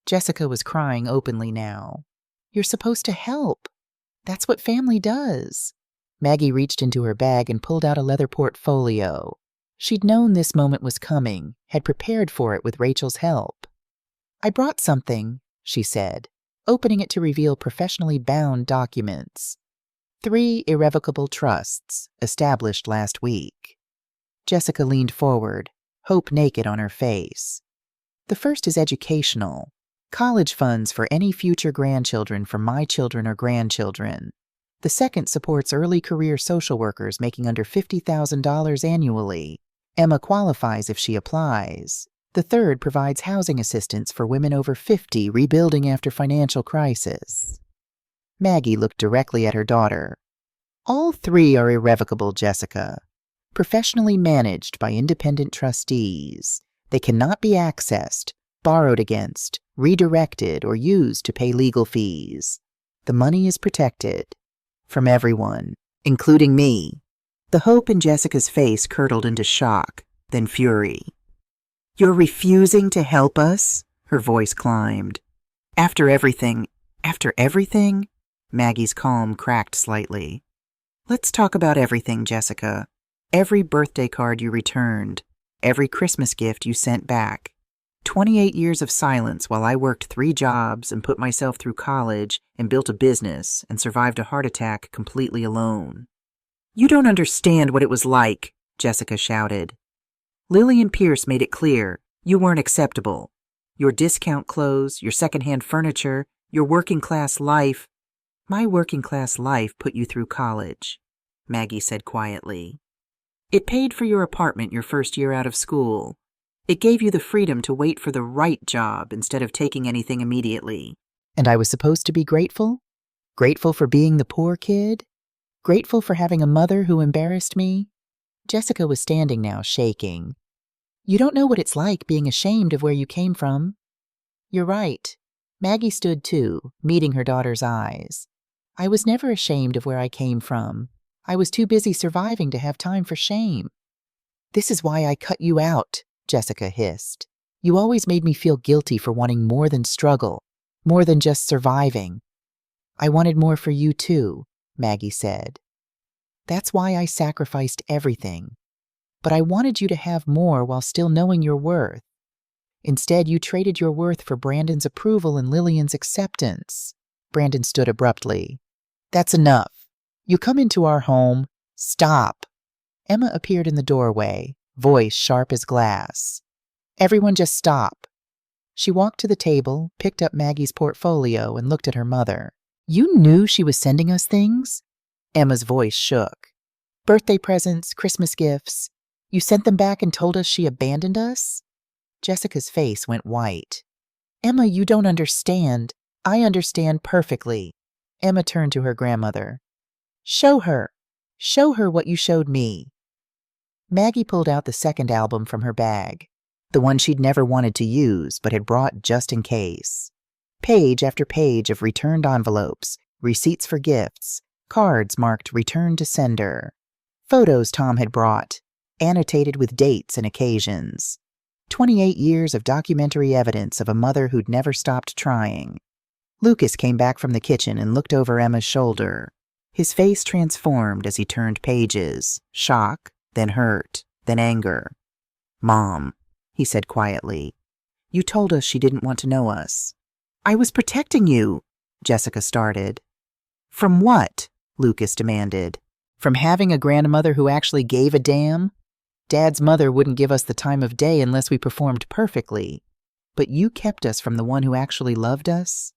Jessica was crying openly now. You're supposed to help. That's what family does. Maggie reached into her bag and pulled out a leather portfolio. She'd known this moment was coming, had prepared for it with Rachel's help. I brought something, she said, opening it to reveal professionally bound documents. 3 irrevocable trusts, established last week. Jessica leaned forward, hope naked on her face. The first is educational. College funds for any future grandchildren from my children or grandchildren. The second supports early career social workers making under $50,000 annually. Emma qualifies if she applies. The third provides housing assistance for women over 50 rebuilding after financial crisis. Maggie looked directly at her daughter. All 3 are irrevocable, Jessica. Professionally managed by independent trustees. They cannot be accessed, borrowed against, redirected, or used to pay legal fees. The money is protected. From everyone, including me. The hope in Jessica's face curdled into shock, then fury. You're refusing to help us? Her voice climbed. After everything? Maggie's calm cracked slightly. Let's talk about everything, Jessica. Every birthday card you returned, every Christmas gift you sent back. 28 years of silence while I worked 3 jobs and put myself through college and built a business and survived a heart attack completely alone. You don't understand what it was like, Jessica shouted. Lillian Pierce made it clear you weren't acceptable. Your discount clothes, your secondhand furniture, your working-class life. My working-class life put you through college, Maggie said quietly. It paid for your apartment your first year out of school. It gave you the freedom to wait for the right job instead of taking anything immediately. And I was supposed to be grateful? Grateful for being the poor kid? Grateful for having a mother who embarrassed me? Jessica was standing now, shaking. You don't know what it's like being ashamed of where you came from. You're right. Maggie stood too, meeting her daughter's eyes. I was never ashamed of where I came from. I was too busy surviving to have time for shame. This is why I cut you out, Jessica hissed. You always made me feel guilty for wanting more than struggle, more than just surviving. I wanted more for you too, Maggie said. That's why I sacrificed everything. But I wanted you to have more while still knowing your worth. Instead, you traded your worth for Brandon's approval and Lillian's acceptance. Brandon stood abruptly. That's enough. You come into our home. Stop. Emma appeared in the doorway, voice sharp as glass. Everyone just stop. She walked to the table, picked up Maggie's portfolio, and looked at her mother. You knew she was sending us things? Emma's voice shook. Birthday presents, Christmas gifts. You sent them back and told us she abandoned us? Jessica's face went white. Emma, you don't understand. I understand perfectly. Emma turned to her grandmother. Show her. Show her what you showed me. Maggie pulled out the second album from her bag, the one she'd never wanted to use but had brought just in case. Page after page of returned envelopes, receipts for gifts, cards marked Return to Sender. Photos Tom had brought, annotated with dates and occasions. 28 years of documentary evidence of a mother who'd never stopped trying. Lucas came back from the kitchen and looked over Emma's shoulder. His face transformed as he turned pages, shock, then hurt, then anger. Mom, he said quietly, you told us she didn't want to know us. I was protecting you, Jessica started. From what? Lucas demanded. From having a grandmother who actually gave a damn? Dad's mother wouldn't give us the time of day unless we performed perfectly. But you kept us from the one who actually loved us?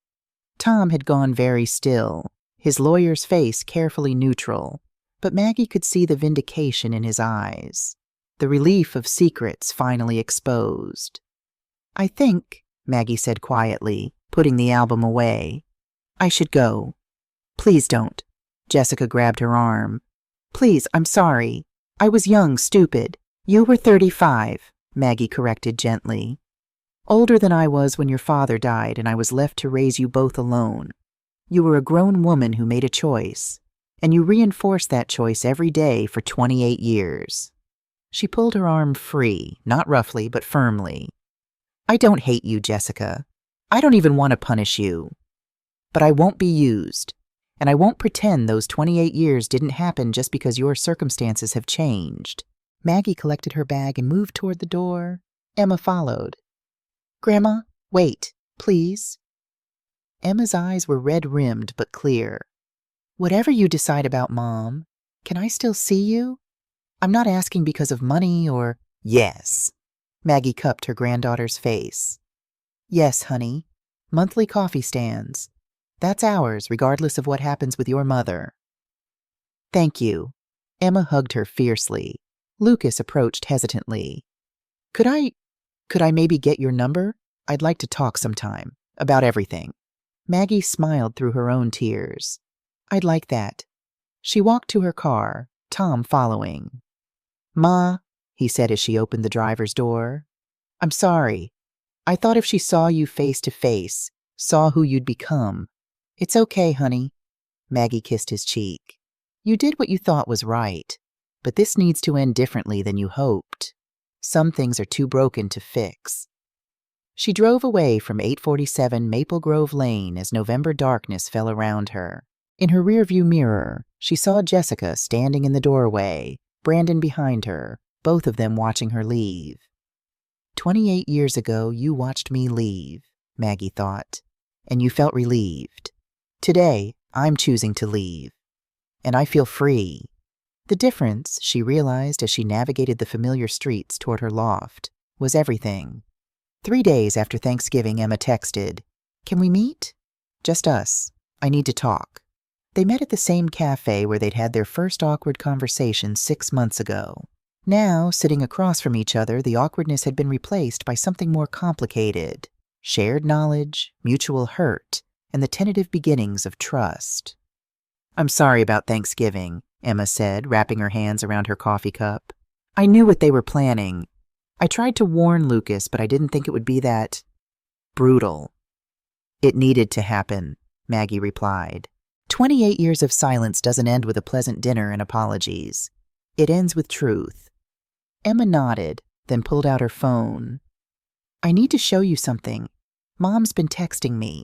Tom had gone very still, his lawyer's face carefully neutral, but Maggie could see the vindication in his eyes, the relief of secrets finally exposed. I think, Maggie said quietly, putting the album away, I should go. Please don't. Jessica grabbed her arm. Please, I'm sorry. I was young, stupid. You were 35, Maggie corrected gently. Older than I was when your father died and I was left to raise you both alone. You were a grown woman who made a choice, and you reinforced that choice every day for 28 years. She pulled her arm free, not roughly but firmly. I don't hate you, Jessica. I don't even want to punish you. But I won't be used, and I won't pretend those 28 years didn't happen just because your circumstances have changed. Maggie collected her bag and moved toward the door. Emma followed. Grandma, wait, please. Emma's eyes were red-rimmed but clear. Whatever you decide about Mom, can I still see you? I'm not asking because of money or— Yes. Maggie cupped her granddaughter's face. Yes, honey. Monthly coffee stands. That's ours, regardless of what happens with your mother. Thank you. Emma hugged her fiercely. Lucas approached hesitantly. Could I maybe get your number? I'd like to talk sometime. About everything. Maggie smiled through her own tears. I'd like that. She walked to her car, Tom following. Ma, he said as she opened the driver's door. I'm sorry. I thought if she saw you face to face, saw who you'd become. It's okay, honey. Maggie kissed his cheek. You did what you thought was right, but this needs to end differently than you hoped. Some things are too broken to fix. She drove away from 847 Maple Grove Lane as November darkness fell around her. In her rearview mirror, she saw Jessica standing in the doorway, Brandon behind her, both of them watching her leave. 28 years ago, you watched me leave, Maggie thought, and you felt relieved. Today, I'm choosing to leave, and I feel free. The difference, she realized as she navigated the familiar streets toward her loft, was everything. 3 days after Thanksgiving, Emma texted, Can we meet? Just us. I need to talk. They met at the same cafe where they'd had their first awkward conversation 6 months ago. Now, sitting across from each other, the awkwardness had been replaced by something more complicated. Shared knowledge, mutual hurt, and the tentative beginnings of trust. I'm sorry about Thanksgiving, Emma said, wrapping her hands around her coffee cup. I knew what they were planning. I tried to warn Lucas, but I didn't think it would be that brutal. It needed to happen, Maggie replied. 28 years of silence doesn't end with a pleasant dinner and apologies. It ends with truth. Emma nodded, then pulled out her phone. I need to show you something. Mom's been texting me.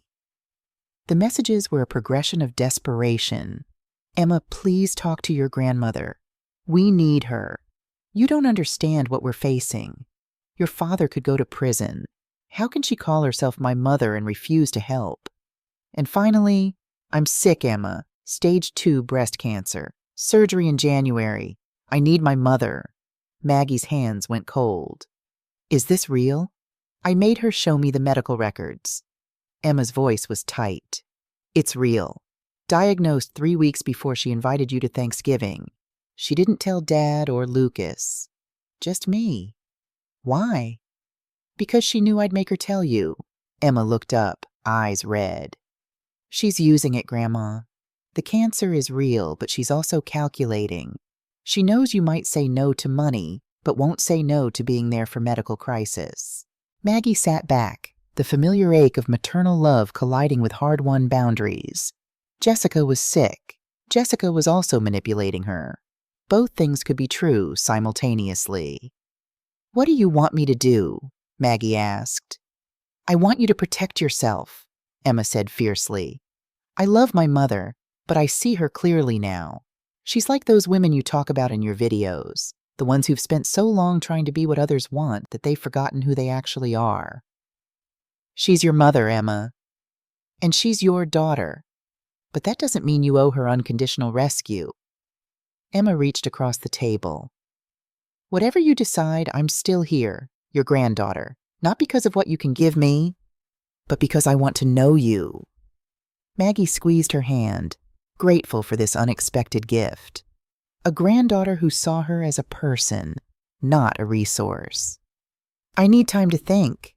The messages were a progression of desperation. Emma, please talk to your grandmother. We need her. You don't understand what we're facing. Your father could go to prison. How can she call herself my mother and refuse to help? And finally, I'm sick, Emma. Stage 2 breast cancer. Surgery in January. I need my mother. Maggie's hands went cold. Is this real? I made her show me the medical records. Emma's voice was tight. It's real. Diagnosed 3 weeks before she invited you to Thanksgiving. She didn't tell Dad or Lucas. Just me. Why? Because she knew I'd make her tell you. Emma looked up, eyes red. She's using it, Grandma. The cancer is real, but she's also calculating. She knows you might say no to money, but won't say no to being there for medical crisis. Maggie sat back, the familiar ache of maternal love colliding with hard-won boundaries. Jessica was sick. Jessica was also manipulating her. Both things could be true simultaneously. What do you want me to do? Maggie asked. I want you to protect yourself, Emma said fiercely. I love my mother, but I see her clearly now. She's like those women you talk about in your videos, the ones who've spent so long trying to be what others want that they've forgotten who they actually are. She's your mother, Emma. And she's your daughter. But that doesn't mean you owe her unconditional rescue. Emma reached across the table. Whatever you decide, I'm still here, your granddaughter, not because of what you can give me, but because I want to know you. Maggie squeezed her hand, grateful for this unexpected gift. A granddaughter who saw her as a person, not a resource. I need time to think,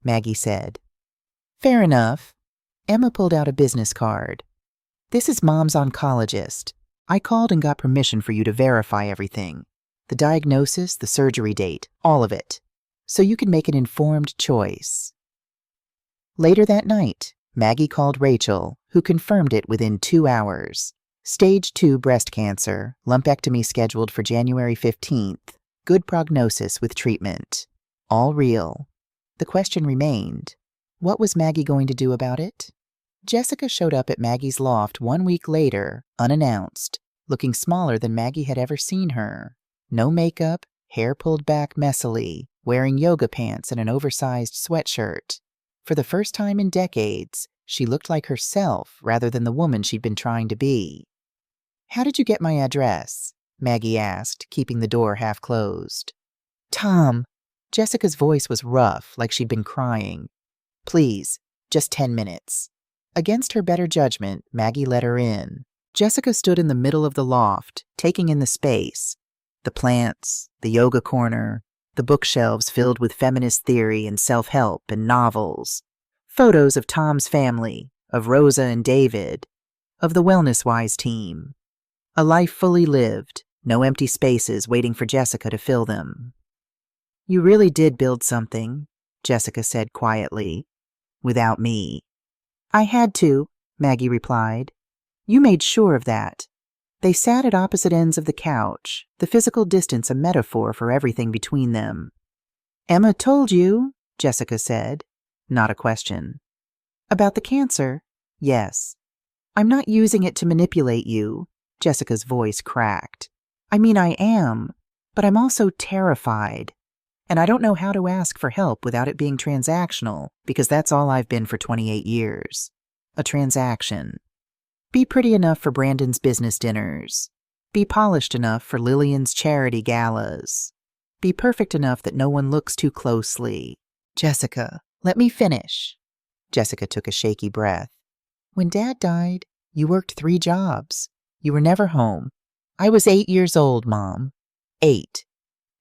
Maggie said. Fair enough. Emma pulled out a business card. This is Mom's oncologist. I called and got permission for you to verify everything. The diagnosis, the surgery date, all of it. So you can make an informed choice. Later that night, Maggie called Rachel, who confirmed it within 2 hours. Stage 2 breast cancer, lumpectomy scheduled for January 15th. Good prognosis with treatment. All real. The question remained, what was Maggie going to do about it? Jessica showed up at Maggie's loft 1 week later, unannounced, looking smaller than Maggie had ever seen her. No makeup, hair pulled back messily, wearing yoga pants and an oversized sweatshirt. For the first time in decades, she looked like herself rather than the woman she'd been trying to be. How did you get my address? Maggie asked, keeping the door half closed. Tom. Jessica's voice was rough, like she'd been crying. Please, just 10 minutes. Against her better judgment, Maggie let her in. Jessica stood in the middle of the loft, taking in the space. The plants, the yoga corner, the bookshelves filled with feminist theory and self-help and novels. Photos of Tom's family, of Rosa and David, of the Wellness-Wise team. A life fully lived, no empty spaces waiting for Jessica to fill them. You really did build something, Jessica said quietly, without me. I had to, Maggie replied. You made sure of that. They sat at opposite ends of the couch, the physical distance a metaphor for everything between them. Emma told you, Jessica said, not a question. About the cancer? Yes. I'm not using it to manipulate you, Jessica's voice cracked. I mean, I am, but I'm also terrified. And I don't know how to ask for help without it being transactional, because that's all I've been for 28 years. A transaction. Be pretty enough for Brandon's business dinners. Be polished enough for Lillian's charity galas. Be perfect enough that no one looks too closely. Jessica, let me finish. Jessica took a shaky breath. When Dad died, you worked 3 jobs. You were never home. I was 8 years old, Mom. 8.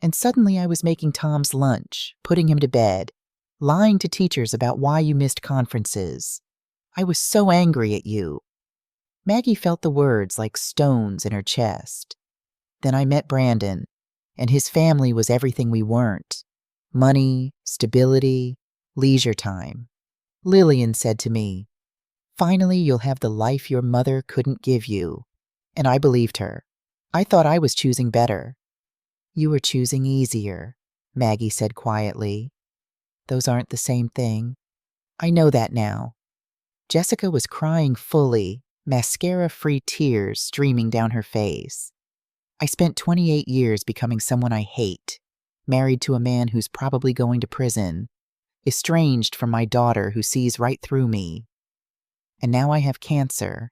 And suddenly I was making Tom's lunch, putting him to bed, lying to teachers about why you missed conferences. I was so angry at you. Maggie felt the words like stones in her chest. Then I met Brandon, and his family was everything we weren't. Money, stability, leisure time. Lillian said to me, "Finally, you'll have the life your mother couldn't give you." And I believed her. I thought I was choosing better. You were choosing easier, Maggie said quietly. Those aren't the same thing. I know that now. Jessica was crying fully, mascara-free tears streaming down her face. I spent 28 years becoming someone I hate, married to a man who's probably going to prison, estranged from my daughter who sees right through me. And now I have cancer,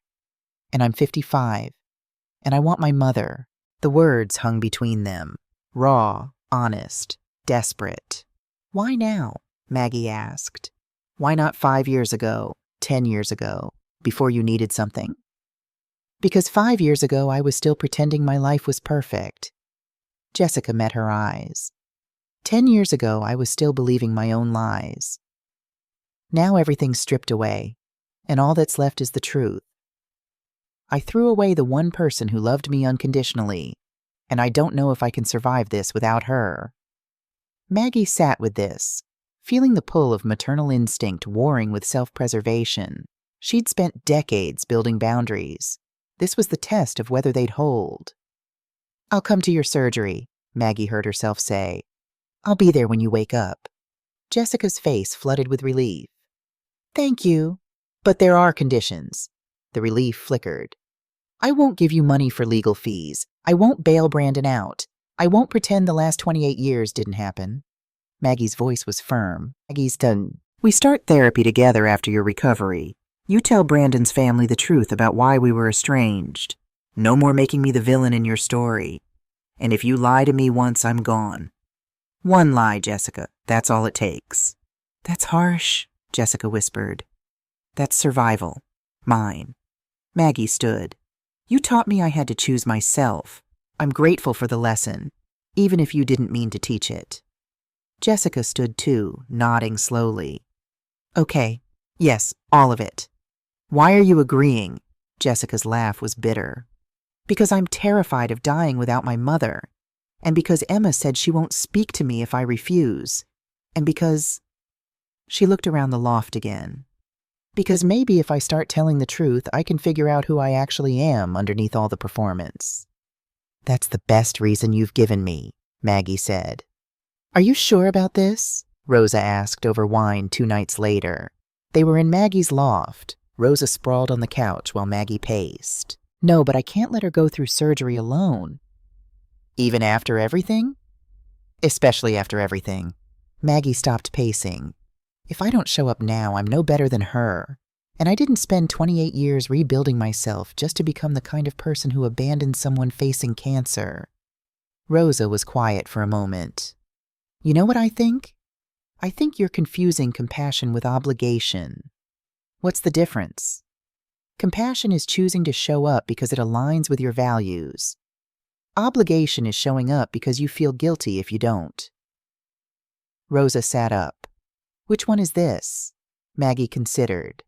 and I'm 55, and I want my mother. The words hung between them, raw, honest, desperate. Why now? Maggie asked. Why not 5 years ago, 10 years ago, before you needed something? Because 5 years ago I was still pretending my life was perfect. Jessica met her eyes. 10 years ago I was still believing my own lies. Now everything's stripped away, and all that's left is the truth. I threw away the one person who loved me unconditionally, and I don't know if I can survive this without her. Maggie sat with this, feeling the pull of maternal instinct warring with self-preservation. She'd spent decades building boundaries. This was the test of whether they'd hold. I'll come to your surgery, Maggie heard herself say. I'll be there when you wake up. Jessica's face flooded with relief. Thank you. But there are conditions. The relief flickered. I won't give you money for legal fees. I won't bail Brandon out. I won't pretend the last 28 years didn't happen. Maggie's voice was firm. Maggie's done. We start therapy together after your recovery. You tell Brandon's family the truth about why we were estranged. No more making me the villain in your story. And if you lie to me once, I'm gone. One lie, Jessica. That's all it takes. That's harsh, Jessica whispered. That's survival. Mine. Maggie stood. You taught me I had to choose myself. I'm grateful for the lesson, even if you didn't mean to teach it. Jessica stood too, nodding slowly. Okay. Yes, all of it. Why are you agreeing? Jessica's laugh was bitter. Because I'm terrified of dying without my mother. And because Emma said she won't speak to me if I refuse. And because... She looked around the loft again. Because maybe if I start telling the truth, I can figure out who I actually am underneath all the performance. That's the best reason you've given me, Maggie said. Are you sure about this? Rosa asked over wine 2 nights later. They were in Maggie's loft. Rosa sprawled on the couch while Maggie paced. No, but I can't let her go through surgery alone. Even after everything? Especially after everything. Maggie stopped pacing. If I don't show up now, I'm no better than her. And I didn't spend 28 years rebuilding myself just to become the kind of person who abandoned someone facing cancer. Rosa was quiet for a moment. You know what I think? I think you're confusing compassion with obligation. What's the difference? Compassion is choosing to show up because it aligns with your values. Obligation is showing up because you feel guilty if you don't. Rosa sat up. Which one is this? Maggie considered.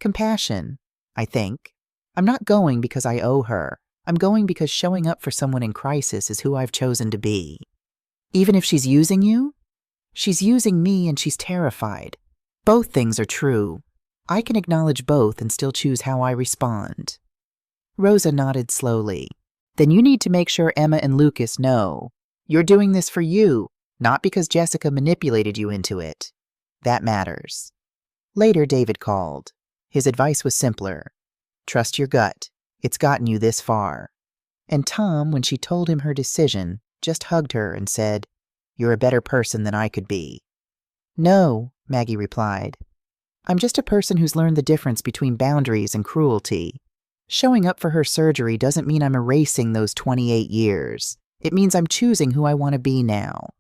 Compassion, I think. I'm not going because I owe her. I'm going because showing up for someone in crisis is who I've chosen to be. Even if she's using you? She's using me and she's terrified. Both things are true. I can acknowledge both and still choose how I respond. Rosa nodded slowly. Then you need to make sure Emma and Lucas know. You're doing this for you, not because Jessica manipulated you into it. That matters. Later, David called. His advice was simpler. Trust your gut. It's gotten you this far. And Tom, when she told him her decision, just hugged her and said, You're a better person than I could be. No, Maggie replied. I'm just a person who's learned the difference between boundaries and cruelty. Showing up for her surgery doesn't mean I'm erasing those 28 years. It means I'm choosing who I want to be now.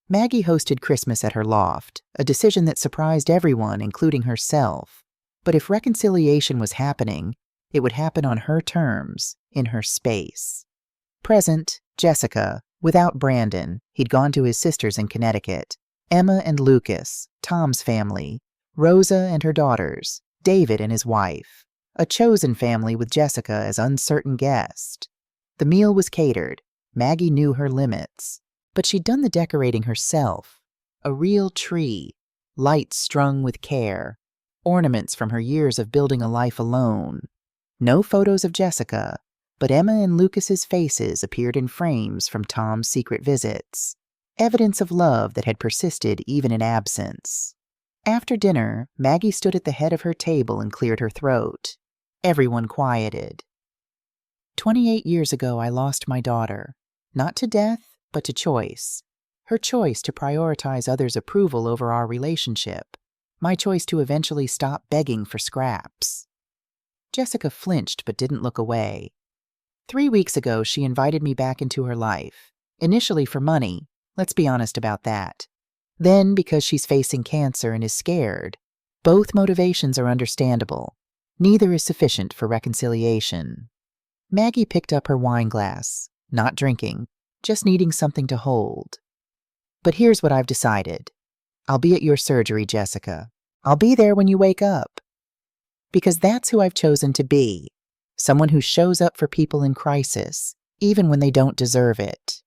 Maggie hosted Christmas at her loft, a decision that surprised everyone, including herself. But if reconciliation was happening, it would happen on her terms, in her space. Present, Jessica, without Brandon, he'd gone to his sister's in Connecticut, Emma and Lucas, Tom's family, Rosa and her daughters, David and his wife, a chosen family with Jessica as uncertain guest. The meal was catered. Maggie knew her limits, but she'd done the decorating herself. A real tree, lights strung with care, ornaments from her years of building a life alone. No photos of Jessica, but Emma and Lucas's faces appeared in frames from Tom's secret visits, evidence of love that had persisted even in absence. After dinner, Maggie stood at the head of her table and cleared her throat. Everyone quieted. 28 years ago, I lost my daughter, not to death, but to choice. Her choice to prioritize others' approval over our relationship. My choice to eventually stop begging for scraps. Jessica flinched but didn't look away. 3 weeks ago, she invited me back into her life. Initially for money, let's be honest about that. Then because she's facing cancer and is scared. Both motivations are understandable. Neither is sufficient for reconciliation. Maggie picked up her wine glass, not drinking, just needing something to hold. But here's what I've decided. I'll be at your surgery, Jessica. I'll be there when you wake up. Because that's who I've chosen to be. Someone who shows up for people in crisis, even when they don't deserve it.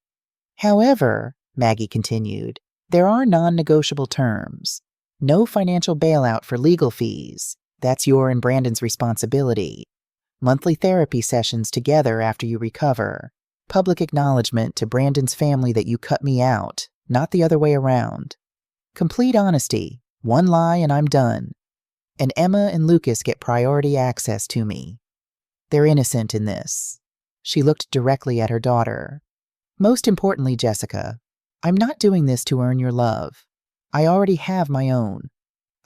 However, Maggie continued, there are non-negotiable terms. No financial bailout for legal fees. That's your and Brandon's responsibility. Monthly therapy sessions together after you recover. Public acknowledgement to Brandon's family that you cut me out, not the other way around. Complete honesty. One lie and I'm done. And Emma and Lucas get priority access to me. They're innocent in this. She looked directly at her daughter. Most importantly, Jessica, I'm not doing this to earn your love. I already have my own.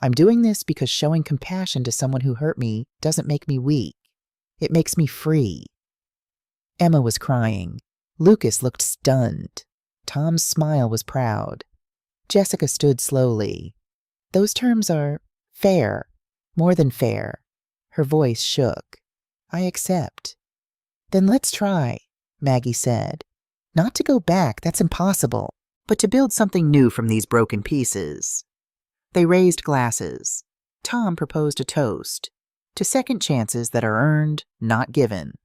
I'm doing this because showing compassion to someone who hurt me doesn't make me weak. It makes me free. Emma was crying. Lucas looked stunned. Tom's smile was proud. Jessica stood slowly. Those terms are fair, more than fair. Her voice shook. I accept. Then let's try, Maggie said. Not to go back, that's impossible, but to build something new from these broken pieces. They raised glasses. Tom proposed a toast to second chances that are earned, not given.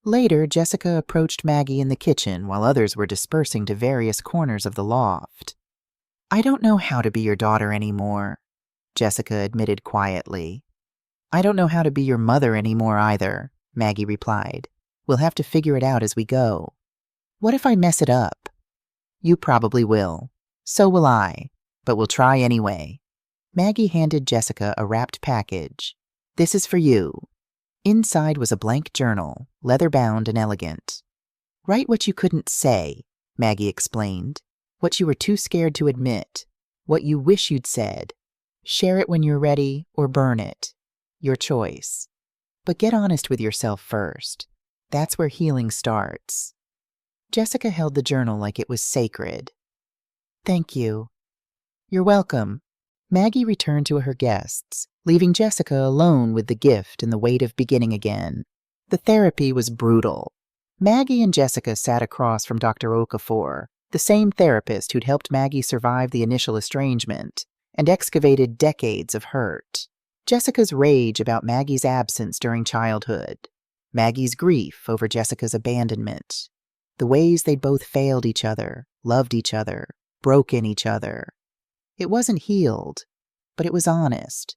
Later, Jessica approached Maggie in the kitchen while others were dispersing to various corners of the loft. I don't know how to be your daughter anymore, Jessica admitted quietly. I don't know how to be your mother anymore either, Maggie replied. We'll have to figure it out as we go. What if I mess it up? You probably will. So will I. But we'll try anyway. Maggie handed Jessica a wrapped package. This is for you. Inside was a blank journal, leather-bound and elegant. Write what you couldn't say, Maggie explained. What you were too scared to admit. What you wish you'd said. Share it when you're ready or burn it. Your choice. But get honest with yourself first. That's where healing starts. Jessica held the journal like it was sacred. Thank you. You're welcome. Maggie returned to her guests, leaving Jessica alone with the gift and the weight of beginning again. The therapy was brutal. Maggie and Jessica sat across from Dr. Okafor, the same therapist who'd helped Maggie survive the initial estrangement and excavated decades of hurt. Jessica's rage about Maggie's absence during childhood, Maggie's grief over Jessica's abandonment, the ways they'd both failed each other, loved each other, broken each other. It wasn't healed, but it was honest.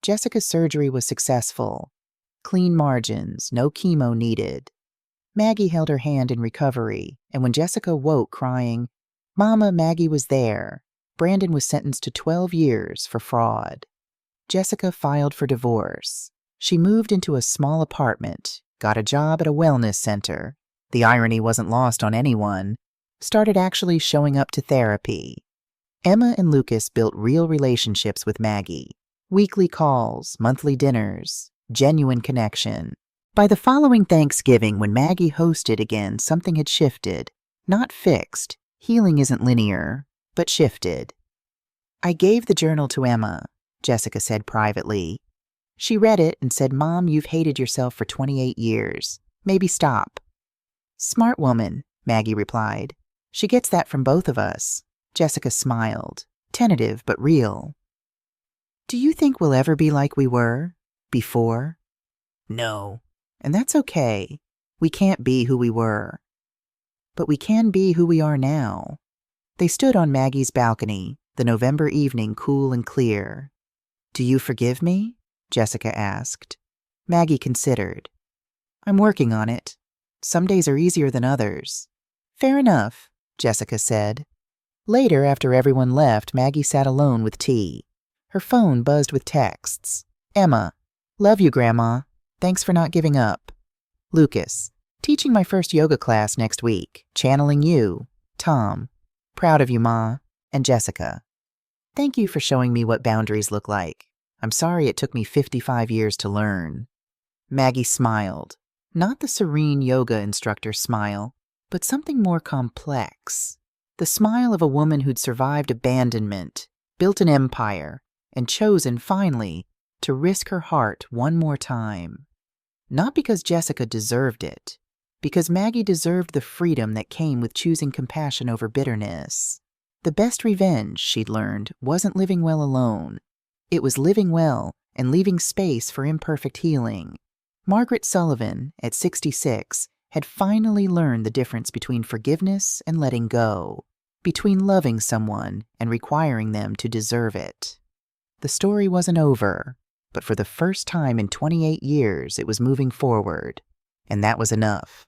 Jessica's surgery was successful. Clean margins, no chemo needed. Maggie held her hand in recovery, and when Jessica woke crying, "Mama, Maggie was there," Brandon was sentenced to 12 years for fraud. Jessica filed for divorce. She moved into a small apartment, got a job at a wellness center. The irony wasn't lost on anyone. Started actually showing up to therapy. Emma and Lucas built real relationships with Maggie. Weekly calls, monthly dinners, genuine connection. By the following Thanksgiving, when Maggie hosted again, something had shifted. Not fixed. Healing isn't linear, but shifted. I gave the journal to Emma, Jessica said privately. She read it and said, "Mom, you've hated yourself for 28 years. Maybe stop." "Smart woman," Maggie replied. "She gets that from both of us." Jessica smiled, tentative but real. "Do you think we'll ever be like we were before?" "No. And that's okay. We can't be who we were. But we can be who we are now." They stood on Maggie's balcony, the November evening cool and clear. "Do you forgive me?" Jessica asked. Maggie considered. "I'm working on it. Some days are easier than others." "Fair enough," Jessica said. Later, after everyone left, Maggie sat alone with tea. Her phone buzzed with texts. Emma, "Love you, Grandma. Thanks for not giving up." Lucas, "Teaching my first yoga class next week. Channeling you." Tom, "Proud of you, Ma." And Jessica, "Thank you for showing me what boundaries look like. I'm sorry it took me 55 years to learn." Maggie smiled. Not the serene yoga instructor smile, but something more complex. The smile of a woman who'd survived abandonment, built an empire, and chosen, finally, to risk her heart one more time. Not because Jessica deserved it, because Maggie deserved the freedom that came with choosing compassion over bitterness. The best revenge, she'd learned, wasn't living well alone. It was living well and leaving space for imperfect healing. Margaret Sullivan, at 66, had finally learned the difference between forgiveness and letting go, between loving someone and requiring them to deserve it. The story wasn't over, but for the first time in 28 years, it was moving forward, and that was enough.